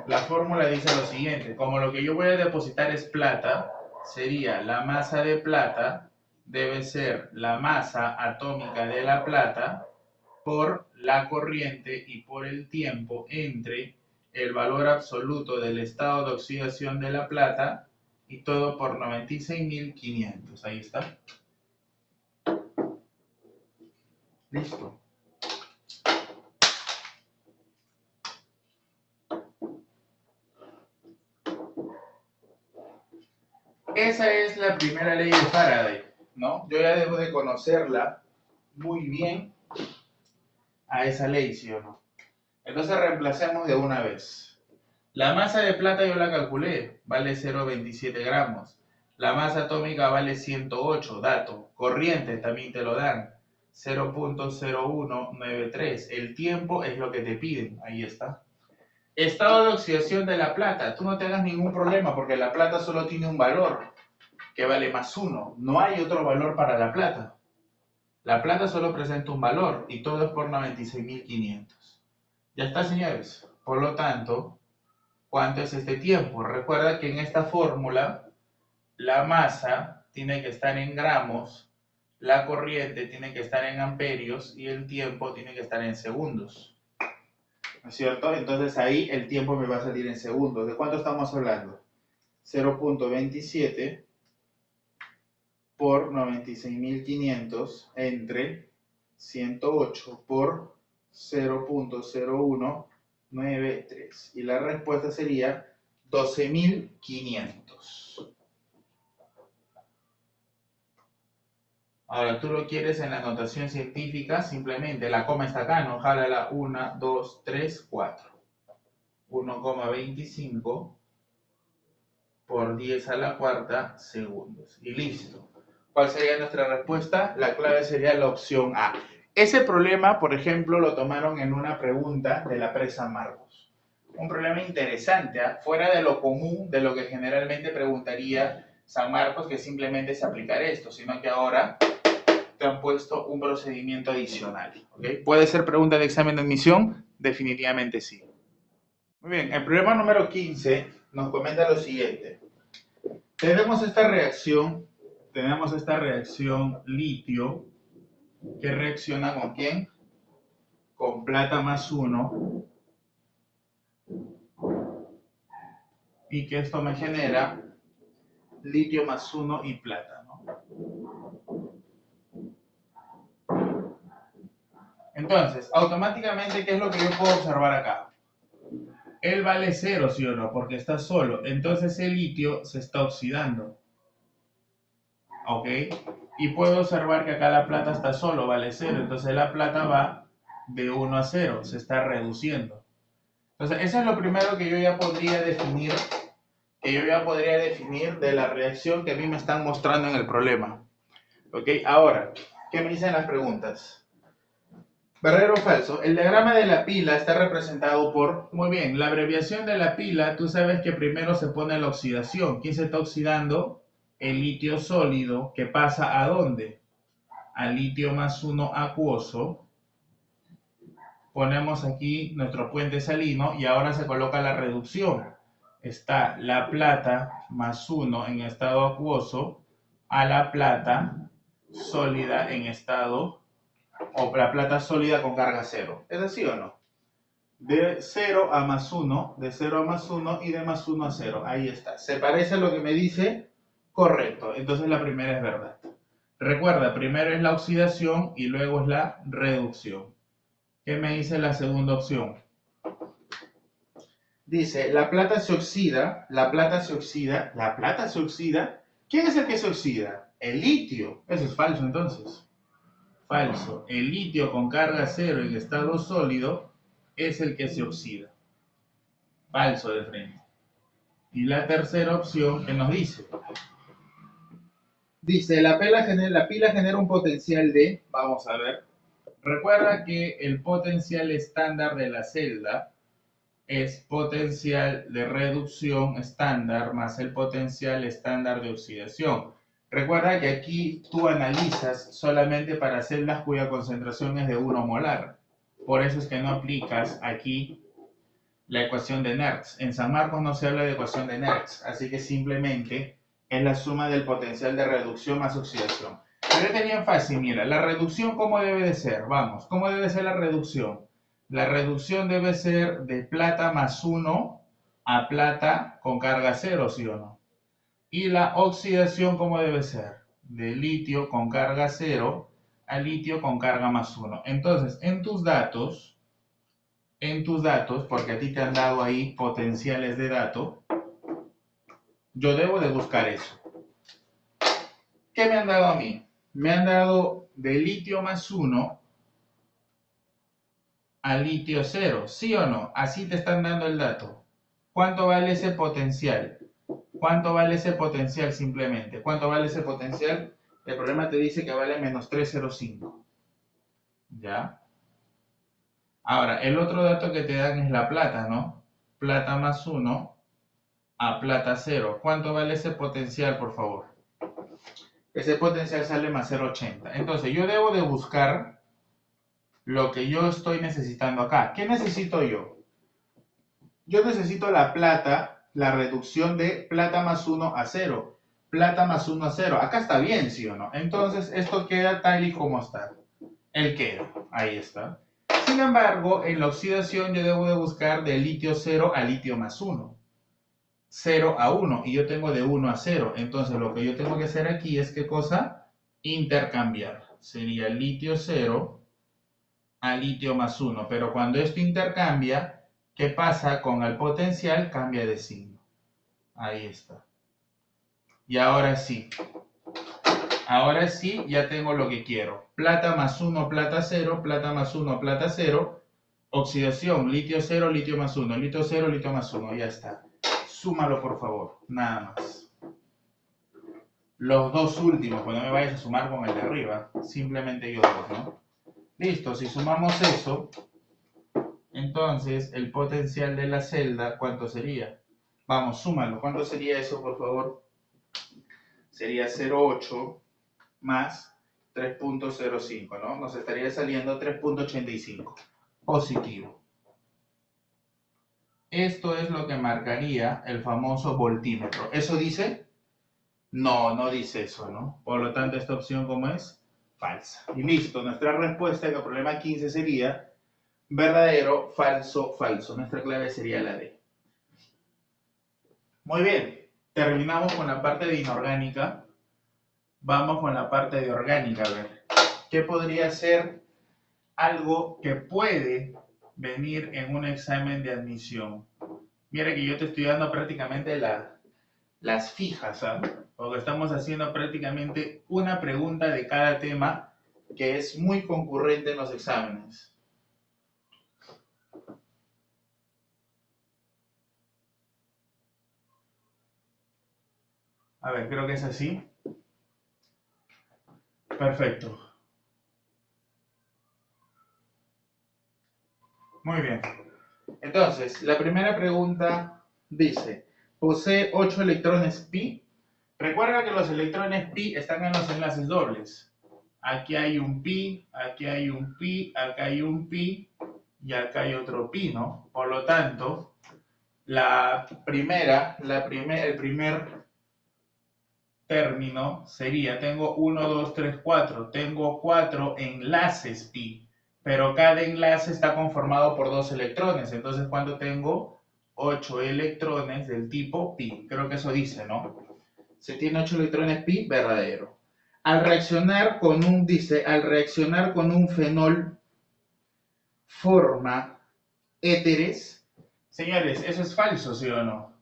La fórmula dice lo siguiente: como lo que yo voy a depositar es plata, sería la masa de plata debe ser la masa atómica de la plata por la corriente y por el tiempo entre el valor absoluto del estado de oxidación de la plata y todo por 96.500. Ahí está. Listo. Esa es la primera ley de Faraday, ¿no? Yo ya debo de conocerla muy bien a esa ley, ¿sí o no? Entonces reemplacemos de una vez. La masa de plata yo la calculé, vale 0,27 gramos. La masa atómica vale 108, dato. Corriente también te lo dan, 0.0193. El tiempo es lo que te piden, ahí está. Estado de oxidación de la plata, tú no te hagas ningún problema porque la plata solo tiene un valor, que vale +1. No hay otro valor para la plata. La plata solo presenta un valor y todo es por 96.500. Ya está, señores. Por lo tanto, ¿cuánto es este tiempo? Recuerda que en esta fórmula la masa tiene que estar en gramos, la corriente tiene que estar en amperios y el tiempo tiene que estar en segundos. ¿No es cierto? Entonces ahí el tiempo me va a salir en segundos. ¿De cuánto estamos hablando? 0.27 por 96.500 entre 108 por 0.0193. Y la respuesta sería 12.500. Ahora tú lo quieres en la notación científica, simplemente la coma está acá, no jálala 1, 2, 3, 4. 1,25 por 10 a la cuarta segundos. Y listo. ¿Cuál sería nuestra respuesta? La clave sería la opción A. Ese problema, por ejemplo, lo tomaron en una pregunta de la presa Marcos. Un problema interesante, fuera de lo común, de lo que generalmente preguntaría San Marcos, que simplemente es aplicar esto, sino que ahora te han puesto un procedimiento adicional. ¿Okay? ¿Puede ser pregunta de examen de admisión? Definitivamente sí. Muy bien, el problema número 15 nos comenta lo siguiente. Tenemos esta reacción litio, que reacciona ¿con quién? Con plata +1, y que esto me genera litio +1 y plata, ¿no? Entonces, automáticamente, ¿qué es lo que yo puedo observar acá? Él vale 0, ¿sí o no? Porque está solo. Entonces el litio se está oxidando. ¿Ok? Y puedo observar que acá la plata está solo, vale 0. Entonces la plata va de 1 a 0, se está reduciendo. Entonces eso es lo primero que yo ya podría definir, de la reacción que a mí me están mostrando en el problema. ¿Ok? Ahora, ¿qué me dicen las preguntas? ¿Verdadero o falso? El diagrama de la pila está representado por... Muy bien, la abreviación de la pila, tú sabes que primero se pone la oxidación. ¿Quién se está oxidando? El litio sólido, que pasa ¿a dónde? Al litio +1 acuoso. Ponemos aquí nuestro puente salino y ahora se coloca la reducción. Está la plata +1 en estado acuoso a la plata sólida en estado, o la plata sólida con carga 0. ¿Es así o no? De 0 a +1, de 0 a +1 y de +1 a 0. Ahí está. ¿Se parece a lo que me dice? Correcto. Entonces la primera es verdad. Recuerda, primero es la oxidación y luego es la reducción. ¿Qué me dice la segunda opción? Dice, la plata se oxida, la plata se oxida, la plata se oxida. ¿Quién es el que se oxida? El litio. Eso es falso entonces. Falso. El litio con carga cero en estado sólido es el que se oxida. Falso de frente. Y la tercera opción, ¿qué nos dice? Dice, la pila genera un potencial de, vamos a ver, recuerda que el potencial estándar de la celda es potencial de reducción estándar más el potencial estándar de oxidación. Recuerda que aquí tú analizas solamente para celdas cuya concentración es de 1 molar. Por eso es que no aplicas aquí la ecuación de Nernst. En San Marcos no se habla de ecuación de Nernst, así que simplemente es la suma del potencial de reducción más oxidación. Pero es bien fácil, mira, la reducción ¿cómo debe de ser? Vamos, ¿cómo debe ser la reducción? La reducción debe ser de plata más 1 a plata con carga 0, ¿sí o no? Y la oxidación ¿cómo debe ser? De litio con carga 0 a litio con carga más 1. Entonces, en tus datos, porque a ti te han dado ahí potenciales de dato, yo debo de buscar eso. ¿Qué me han dado a mí? Me han dado de litio más 1 a litio 0, ¿sí o no? Así te están dando el dato. ¿Cuánto vale ese potencial? ¿Cuánto vale ese potencial simplemente? ¿Cuánto vale ese potencial? El problema te dice que vale menos 305. ¿Ya? Ahora, el otro dato que te dan es la plata, ¿no? Plata más 1 a plata 0. ¿Cuánto vale ese potencial, por favor? Ese potencial sale más 0,80. Entonces, yo debo de buscar lo que yo estoy necesitando acá. ¿Qué necesito yo? Yo necesito la plata, la reducción de plata más 1 a 0. Plata más 1 a 0. Acá está bien, ¿sí o no? Entonces, esto queda tal y como está. Él queda. Ahí está. Sin embargo, en la oxidación yo debo de buscar de litio 0 a litio más 1. 0 a 1 y yo tengo de 1 a 0. Entonces lo que yo tengo que hacer aquí es ¿qué cosa? Intercambiar. Sería litio 0 a litio más 1. Pero cuando esto intercambia, ¿qué pasa con el potencial? Cambia de signo. Ahí está. Y ahora sí. Ahora sí ya tengo lo que quiero. Plata más 1, plata 0, plata más 1, plata 0. Oxidación, litio 0, litio más 1, litio 0, litio más 1. Ya está. Súmalo por favor. Nada más. Los dos últimos, pues no me vayas a sumar con el de arriba, simplemente yo dos, ¿no? Listo, si sumamos eso, entonces el potencial de la celda, ¿cuánto sería? Vamos, súmalo, ¿cuánto sería eso, por favor? Sería 0,8 más 3,05, ¿no? Nos estaría saliendo 3,85, positivo. Esto es lo que marcaría el famoso voltímetro. ¿Eso dice? No, no dice eso, ¿no? Por lo tanto, esta opción, ¿cómo es? Falsa. Y listo, nuestra respuesta en el problema 15 sería verdadero, falso, falso. Nuestra clave sería la D. Muy bien, terminamos con la parte de inorgánica. Vamos con la parte de orgánica, a ver. ¿Qué podría ser algo que puede venir en un examen de admisión? Mira que yo te estoy dando prácticamente las fijas, ¿sabes? Porque estamos haciendo prácticamente una pregunta de cada tema que es muy concurrente en los exámenes. A ver, creo que es así. Perfecto. Muy bien. Entonces, la primera pregunta dice, posee 8 electrones pi. Recuerda que los electrones pi están en los enlaces dobles. Aquí hay un pi, aquí hay un pi, acá hay un pi y acá hay otro pi, ¿no? Por lo tanto, el primer término sería, tengo 1, 2, 3, 4, tengo 4 enlaces pi, pero cada enlace está conformado por 2 electrones, entonces cuando tengo 8 electrones del tipo pi, creo que eso dice, ¿no? Se tiene 8 electrones pi, verdadero. Al reaccionar con un fenol, forma éteres. Señores, eso es falso, ¿sí o no?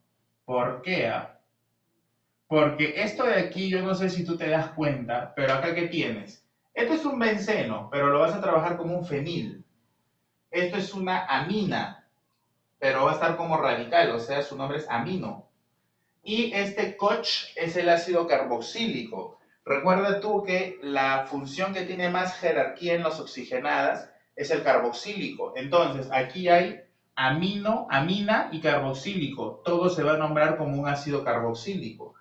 ¿Por qué? Porque esto de aquí, yo no sé si tú te das cuenta, pero acá ¿qué tienes? Esto es un benceno, pero lo vas a trabajar como un fenil. Esto es una amina, pero va a estar como radical, o sea, su nombre es amino. Y este COCH es el ácido carboxílico. Recuerda tú que la función que tiene más jerarquía en las oxigenadas es el carboxílico. Entonces, aquí hay amino, amina y carboxílico. Todo se va a nombrar como un ácido carboxílico.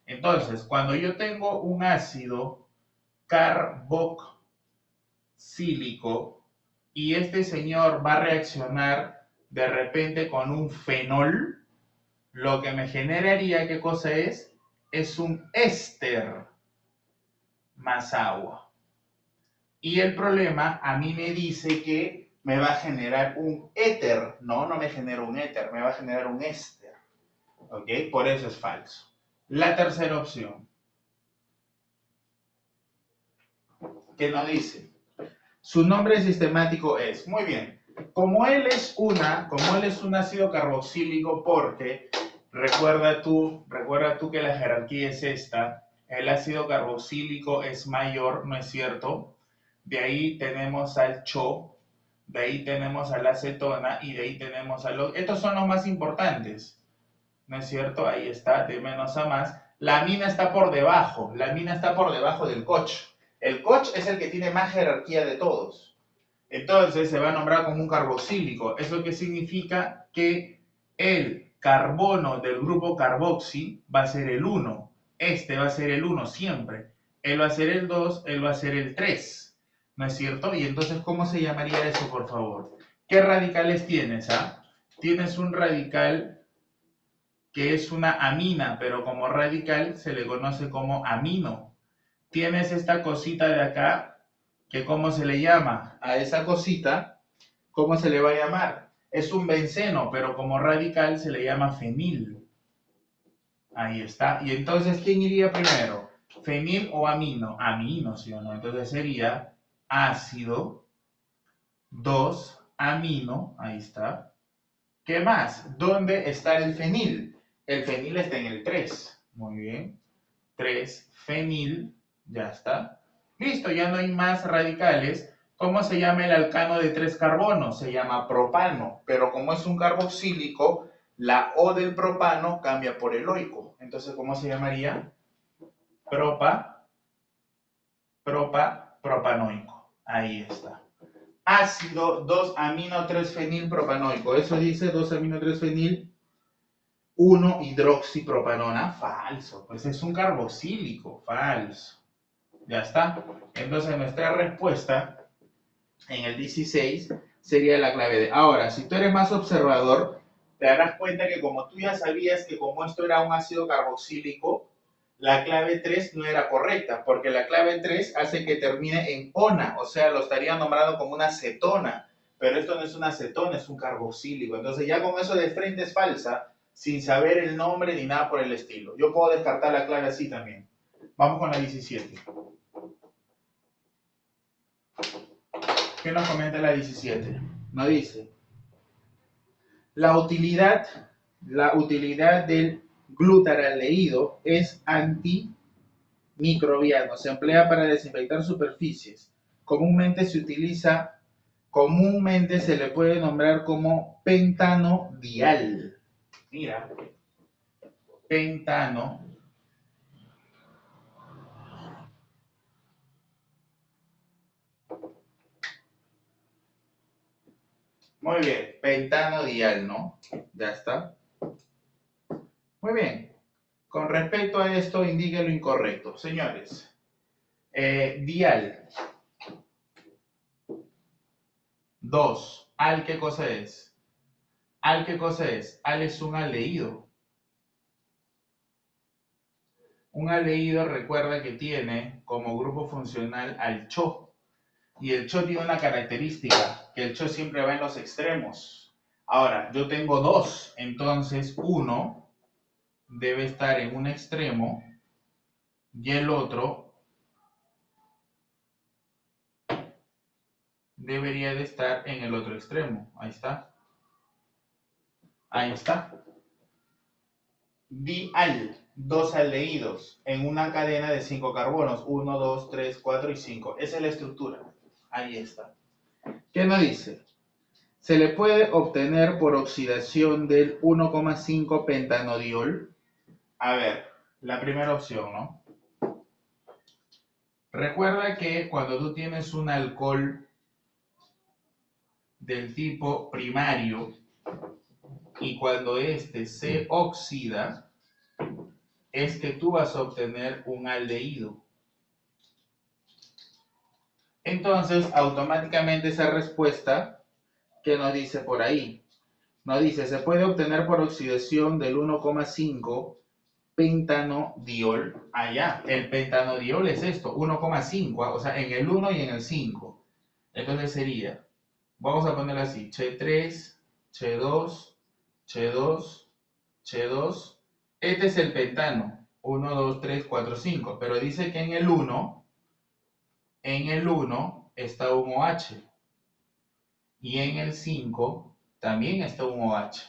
Entonces, cuando yo tengo un ácido carboxílico y este señor va a reaccionar de repente con un fenol, lo que me generaría, ¿qué cosa es? Es un éster más agua. Y el problema a mí me dice que me va a generar un éter. No, no me genera un éter, me va a generar un éster. ¿Ok? Por eso es falso. La tercera opción. ¿Qué nos dice? Su nombre sistemático es, muy bien, como él es un ácido carboxílico porque recuerda tú que la jerarquía es esta, el ácido carboxílico es mayor, ¿no es cierto? De ahí tenemos al CHO, de ahí tenemos a la acetona y de ahí tenemos a los... Estos son los más importantes, ¿no es cierto? Ahí está, de menos a más. La amina está por debajo, la amina está por debajo del COCH. El COCH es el que tiene más jerarquía de todos. Entonces se va a nombrar como un carboxílico. ¿Eso qué significa? Que el carbono del grupo carboxi va a ser el 1. Este va a ser el 1 siempre. Él va a ser el 2, él va a ser el 3. ¿No es cierto? Y entonces, ¿cómo se llamaría eso, por favor? ¿Qué radicales tienes? Tienes un radical que es una amina, pero como radical se le conoce como amino. Tienes esta cosita de acá, que ¿cómo se le llama? A esa cosita, ¿cómo se le va a llamar? Es un benceno, pero como radical se le llama fenil. Ahí está. Y entonces, ¿quién iría primero? ¿Fenil o amino? Amino, ¿sí o no? Entonces sería ácido 2 amino, ahí está. ¿Qué más? ¿Dónde está el fenil? El fenil está en el 3. Muy bien. 3 fenil, ya está. Listo, ya no hay más radicales. ¿Cómo se llama el alcano de 3 carbonos? Se llama propano, pero como es un carboxílico, la O del propano cambia por el oico. Entonces, ¿cómo se llamaría? Propanoico. Ahí está. Ácido 2-amino 3-fenil propanoico. Eso dice 2-amino 3-fenil 1-hidroxipropanona. Falso. Pues es un carboxílico. Falso. Ya está. Entonces nuestra respuesta en el 16 sería la clave D. Ahora, si tú eres más observador, te darás cuenta que como tú ya sabías que como esto era un ácido carboxílico, la clave 3 no era correcta, porque la clave 3 hace que termine en ona, o sea, lo estaría nombrando como una cetona, pero esto no es una cetona, es un carboxílico. Entonces ya con eso de frente es falsa, sin saber el nombre ni nada por el estilo. Yo puedo descartar la clave así también. Vamos con la 17. ¿Qué nos comenta la 17? Nos dice, la utilidad del glutaraldehído es antimicrobiano. Se emplea para desinfectar superficies. Comúnmente se le puede nombrar como pentanodial. Mira, pentano. Muy bien, pentanodial, ¿no? Ya está. Muy bien. Con respecto a esto, indique lo incorrecto. Señores, dial. 2. ¿Al qué cosa es? ¿Al qué cosa es? Al es un aldehído. Un aldehído recuerda que tiene como grupo funcional al CHO. Y el CHO tiene una característica, que el CHO siempre va en los extremos. Ahora, yo tengo 2, entonces uno debe estar en un extremo y el otro debería de estar en el otro extremo. Ahí está. Ahí está. Dial, dos aldehídos en una cadena de 5 carbonos. 1, 2, 3, 4 y 5. Esa es la estructura. Ahí está. ¿Qué nos dice? Se le puede obtener por oxidación del 1,5 pentanodiol. A ver, la primera opción, ¿no? Recuerda que cuando tú tienes un alcohol del tipo primario y cuando este se oxida, es que tú vas a obtener un aldehído. Entonces, automáticamente esa respuesta, ¿qué nos dice por ahí? Nos dice, se puede obtener por oxidación del 1,5 pentanodiol. Allá, el pentanodiol es esto, 1,5, o sea, en el 1 y en el 5. Entonces sería, vamos a ponerlo así, Ch3, Ch2, Ch2, Ch2. Este es el pentano, 1, 2, 3, 4, 5. Pero dice que en el 1 está un OH. Y en el 5 también está un OH.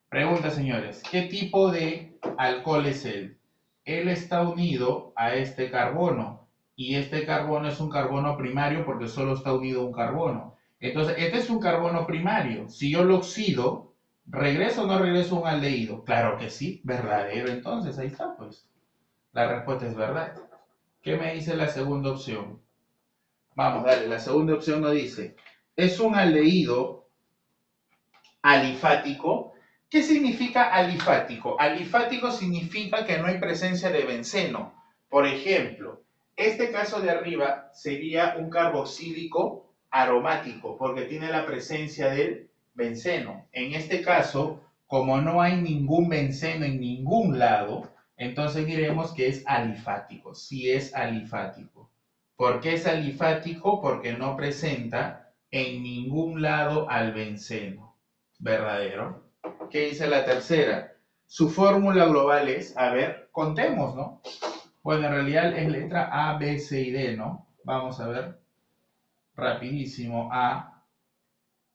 Pregunta, señores, ¿qué tipo de alcohol es él? Él está unido a este carbono. Y este carbono es un carbono primario porque solo está unido a un carbono. Entonces, este es un carbono primario. Si yo lo oxido, ¿regreso o no regreso un aldehído? Claro que sí, verdadero. Entonces, ahí está, pues. La respuesta es verdad. ¿Qué me dice la segunda opción? Vamos, dale, la segunda opción nos dice, es un aldehído alifático. ¿Qué significa alifático? Alifático significa que no hay presencia de benceno. Por ejemplo, este caso de arriba sería un carboxílico aromático porque tiene la presencia del benceno. En este caso, como no hay ningún benceno en ningún lado, entonces diremos que es alifático. Sí es alifático. ¿Por qué es alifático? Porque no presenta en ningún lado al benceno. ¿Verdadero? ¿Qué dice la tercera? Su fórmula global es, a ver, contemos, ¿no? Bueno, en realidad es letra A, B, C y D, ¿no? Vamos a ver. Rapidísimo. A,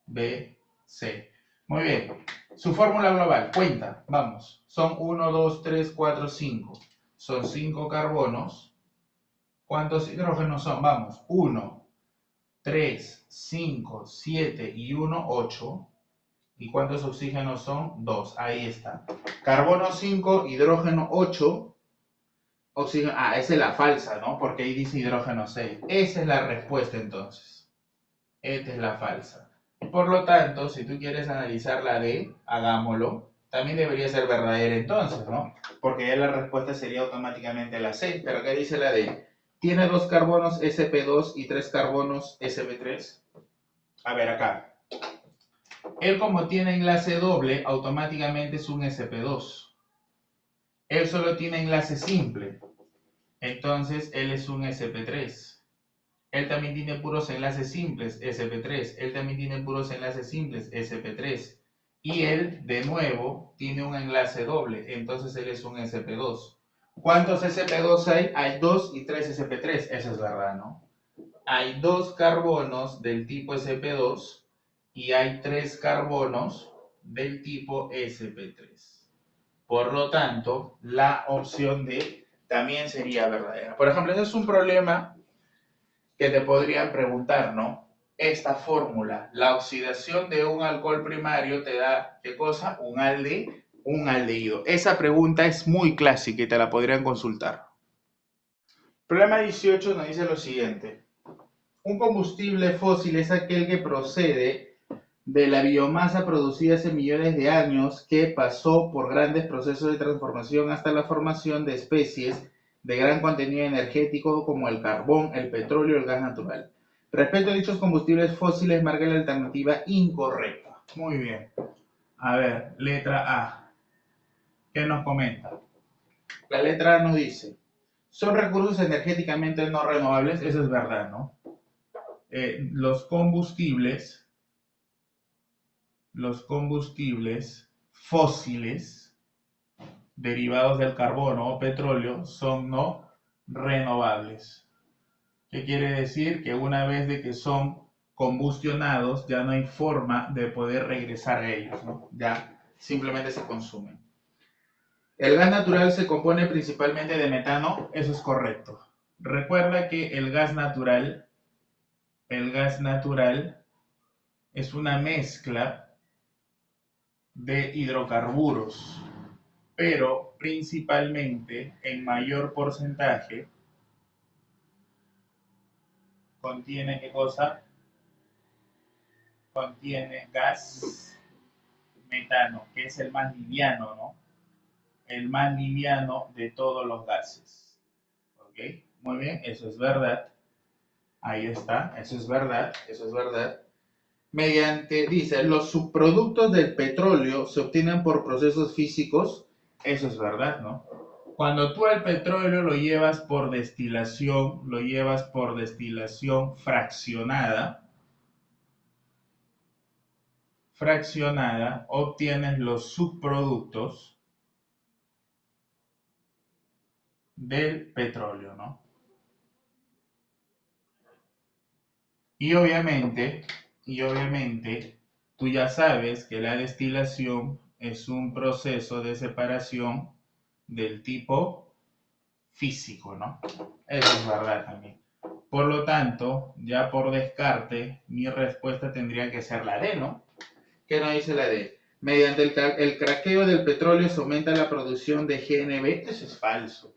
B, C. Muy bien. Su fórmula global, cuenta, vamos. Son 1, 2, 3, 4, 5. Son 5 carbonos. ¿Cuántos hidrógenos son? Vamos. 1, 3, 5, 7 y 1, 8. ¿Y cuántos oxígenos son? 2. Ahí está. Carbono 5, hidrógeno 8, oxígeno... Ah, esa es la falsa, ¿no? Porque ahí dice hidrógeno 6. Esa es la respuesta entonces. Esta es la falsa. Por lo tanto, si tú quieres analizar la D, hagámoslo. También debería ser verdadera entonces, ¿no? Porque ya la respuesta sería automáticamente la C. ¿Pero qué dice la D? Tiene 2 carbonos sp2 y 3 carbonos sp3. A ver, acá. Él como tiene enlace doble, automáticamente es un sp2. Él solo tiene enlace simple, entonces él es un sp3. Él también tiene puros enlaces simples, sp3. Él también tiene puros enlaces simples, sp3. Y él, de nuevo, tiene un enlace doble, entonces él es un sp2. ¿Cuántos sp2 hay? Hay 2 y 3 sp3, eso es verdad, ¿no? Hay 2 carbonos del tipo sp2 y hay 3 carbonos del tipo sp3. Por lo tanto, la opción D también sería verdadera. Por ejemplo, ese es un problema que te podrían preguntar, ¿no? Esta fórmula, la oxidación de un alcohol primario te da, ¿qué cosa? Un aldehído. Esa pregunta es muy clásica y te la podrían consultar. Problema 18 nos dice lo siguiente. Un combustible fósil es aquel que procede de la biomasa producida hace millones de años que pasó por grandes procesos de transformación hasta la formación de especies de gran contenido energético como el carbón, el petróleo y el gas natural. Respecto a dichos combustibles fósiles, marca la alternativa incorrecta. Muy bien. A ver, letra A. ¿Qué nos comenta? La letra A nos dice, son recursos energéticamente no renovables, eso es verdad, ¿no? Los combustibles fósiles derivados del carbono o petróleo son no renovables. ¿Qué quiere decir? Que una vez de que son combustionados, ya no hay forma de poder regresar a ellos, ¿no? Ya simplemente se consumen. El gas natural se compone principalmente de metano, eso es correcto. Recuerda que el gas natural es una mezcla de hidrocarburos, pero principalmente en mayor porcentaje contiene, ¿qué cosa? Contiene gas metano, que es el más liviano, ¿no? El más liviano de todos los gases. ¿Ok? Muy bien, eso es verdad. Ahí está, eso es verdad, eso es verdad. Mediante, dice, los subproductos del petróleo se obtienen por procesos físicos. Eso es verdad, ¿no? Cuando tú al petróleo lo llevas por destilación fraccionada, obtienes los subproductos del petróleo, ¿no? Y obviamente, tú ya sabes que la destilación es un proceso de separación del tipo físico, ¿no? Eso es verdad también. Por lo tanto, ya por descarte, mi respuesta tendría que ser la D, ¿no? ¿Qué nos dice la D? Mediante el craqueo del petróleo se aumenta la producción de GNB. Eso es falso.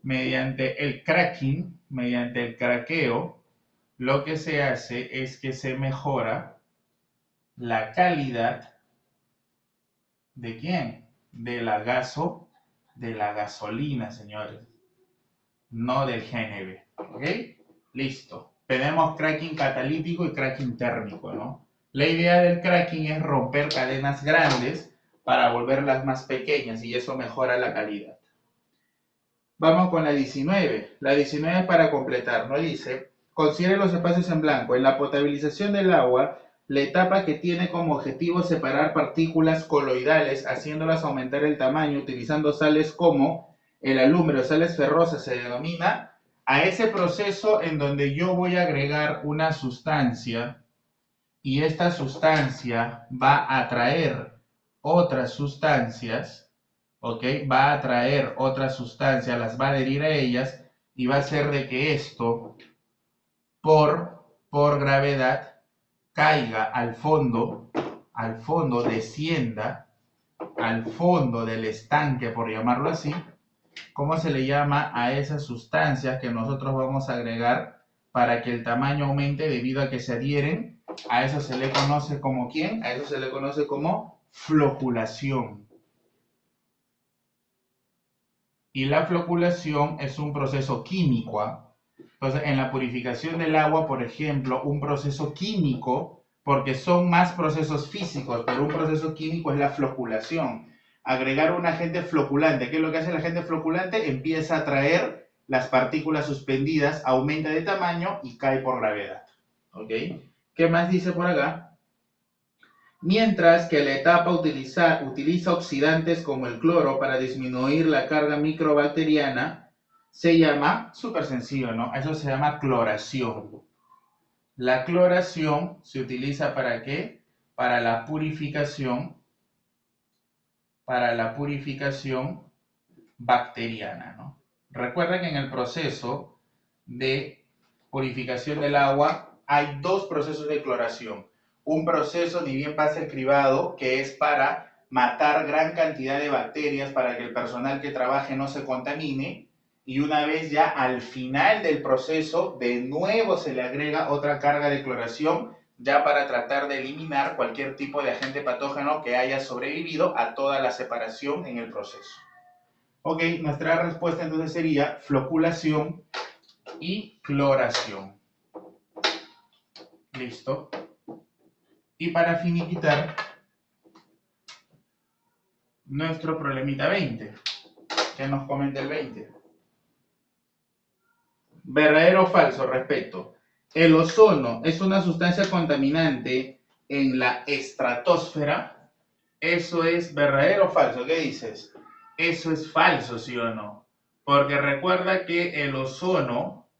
Mediante el craqueo, lo que se hace es que se mejora la calidad ¿de quién? De la gasolina, señores, no del GNB. ¿Ok? Listo. Tenemos cracking catalítico y cracking térmico, ¿no? La idea del cracking es romper cadenas grandes para volverlas más pequeñas y eso mejora la calidad. Vamos con la 19. La 19 para completar, ¿no? Dice, considere los espacios en blanco. En la potabilización del agua, la etapa que tiene como objetivo separar partículas coloidales, haciéndolas aumentar el tamaño, utilizando sales como el alumbre o sales ferrosas, se denomina a ese proceso en donde yo voy a agregar una sustancia y esta sustancia va a atraer otras sustancias, ¿ok? Va a atraer otras sustancias, las va a adherir a ellas y va a hacer de que esto, por gravedad, caiga al fondo, descienda al fondo del estanque, por llamarlo así. ¿Cómo se le llama a esas sustancias que nosotros vamos a agregar para que el tamaño aumente debido a que se adhieren? A eso se le conoce como ¿quién? A eso se le conoce como floculación. Y la floculación es un proceso químico, ¿eh? Entonces, en la purificación del agua, por ejemplo, un proceso químico, porque son más procesos físicos, pero un proceso químico es la floculación. Agregar un agente floculante. ¿Qué es lo que hace el agente floculante? Empieza a atraer las partículas suspendidas, aumenta de tamaño y cae por gravedad. ¿Ok? ¿Qué más dice por acá? Mientras que la etapa utiliza oxidantes como el cloro para disminuir la carga microbacteriana, se llama, súper sencillo, ¿no? Eso se llama cloración. La cloración se utiliza ¿para qué? Para la purificación bacteriana, ¿no? Recuerda que en el proceso de purificación del agua hay dos procesos de cloración. Un proceso, ni bien pasa el cribado, que es para matar gran cantidad de bacterias para que el personal que trabaje no se contamine, y una vez ya al final del proceso, de nuevo se le agrega otra carga de cloración, ya para tratar de eliminar cualquier tipo de agente patógeno que haya sobrevivido a toda la separación en el proceso. Ok, nuestra respuesta entonces sería floculación y cloración. Listo. Y para finiquitar, nuestro problemita 20. ¿Qué nos comenta el 20? ¿Verdadero o falso respecto? ¿El ozono es una sustancia contaminante en la estratosfera? ¿Eso es verdadero o falso? ¿Qué dices? Eso es falso, ¿sí o no? Porque recuerda que el ozono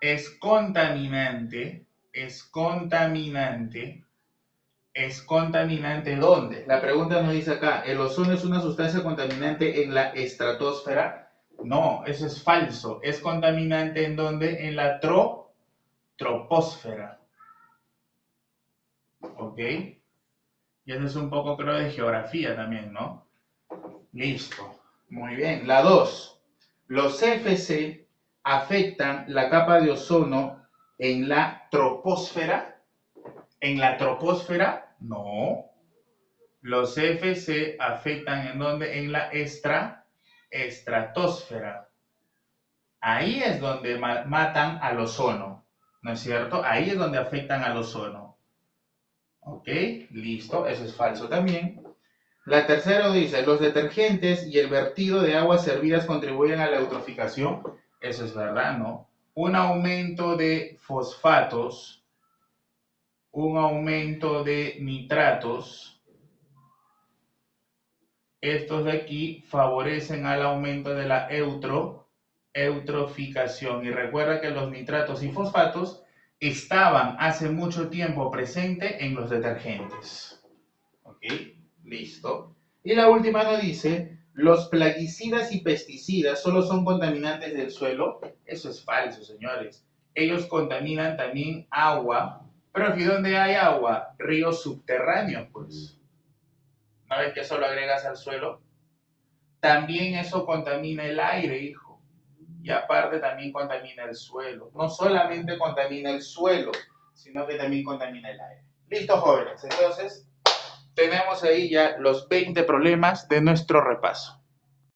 es contaminante es contaminante. ¿Es contaminante dónde? La pregunta nos dice acá, ¿el ozono es una sustancia contaminante en la estratosfera? No, eso es falso. ¿Es contaminante en dónde? En la troposfera. ¿Ok? Y eso es un poco, creo, de geografía también, ¿no? Listo. Muy bien. La 2. Los CFC afectan la capa de ozono en la troposfera. ¿En la troposfera? No. Los CFC afectan en dónde? En la estratosfera. Ahí es donde matan al ozono, ¿no es cierto? Ahí es donde afectan al ozono. ¿Ok? Listo, eso es falso también. La tercera dice, los detergentes y el vertido de aguas servidas contribuyen a la eutroficación. Eso es verdad, ¿no? Un aumento de fosfatos, un aumento de nitratos, estos de aquí favorecen al aumento de la eutroficación. Y recuerda que los nitratos y fosfatos estaban hace mucho tiempo presentes en los detergentes. ¿Ok? Listo. Y la última nos dice, los plaguicidas y pesticidas solo son contaminantes del suelo. Eso es falso, señores. Ellos contaminan también agua. Pero aquí donde hay agua, ríos subterráneos, pues. Una vez que eso lo agregas al suelo, también eso contamina el aire, hijo. Y aparte también contamina el suelo. No solamente contamina el suelo, sino que también contamina el aire. Listo, jóvenes. Entonces, tenemos ahí ya los 20 problemas de nuestro repaso.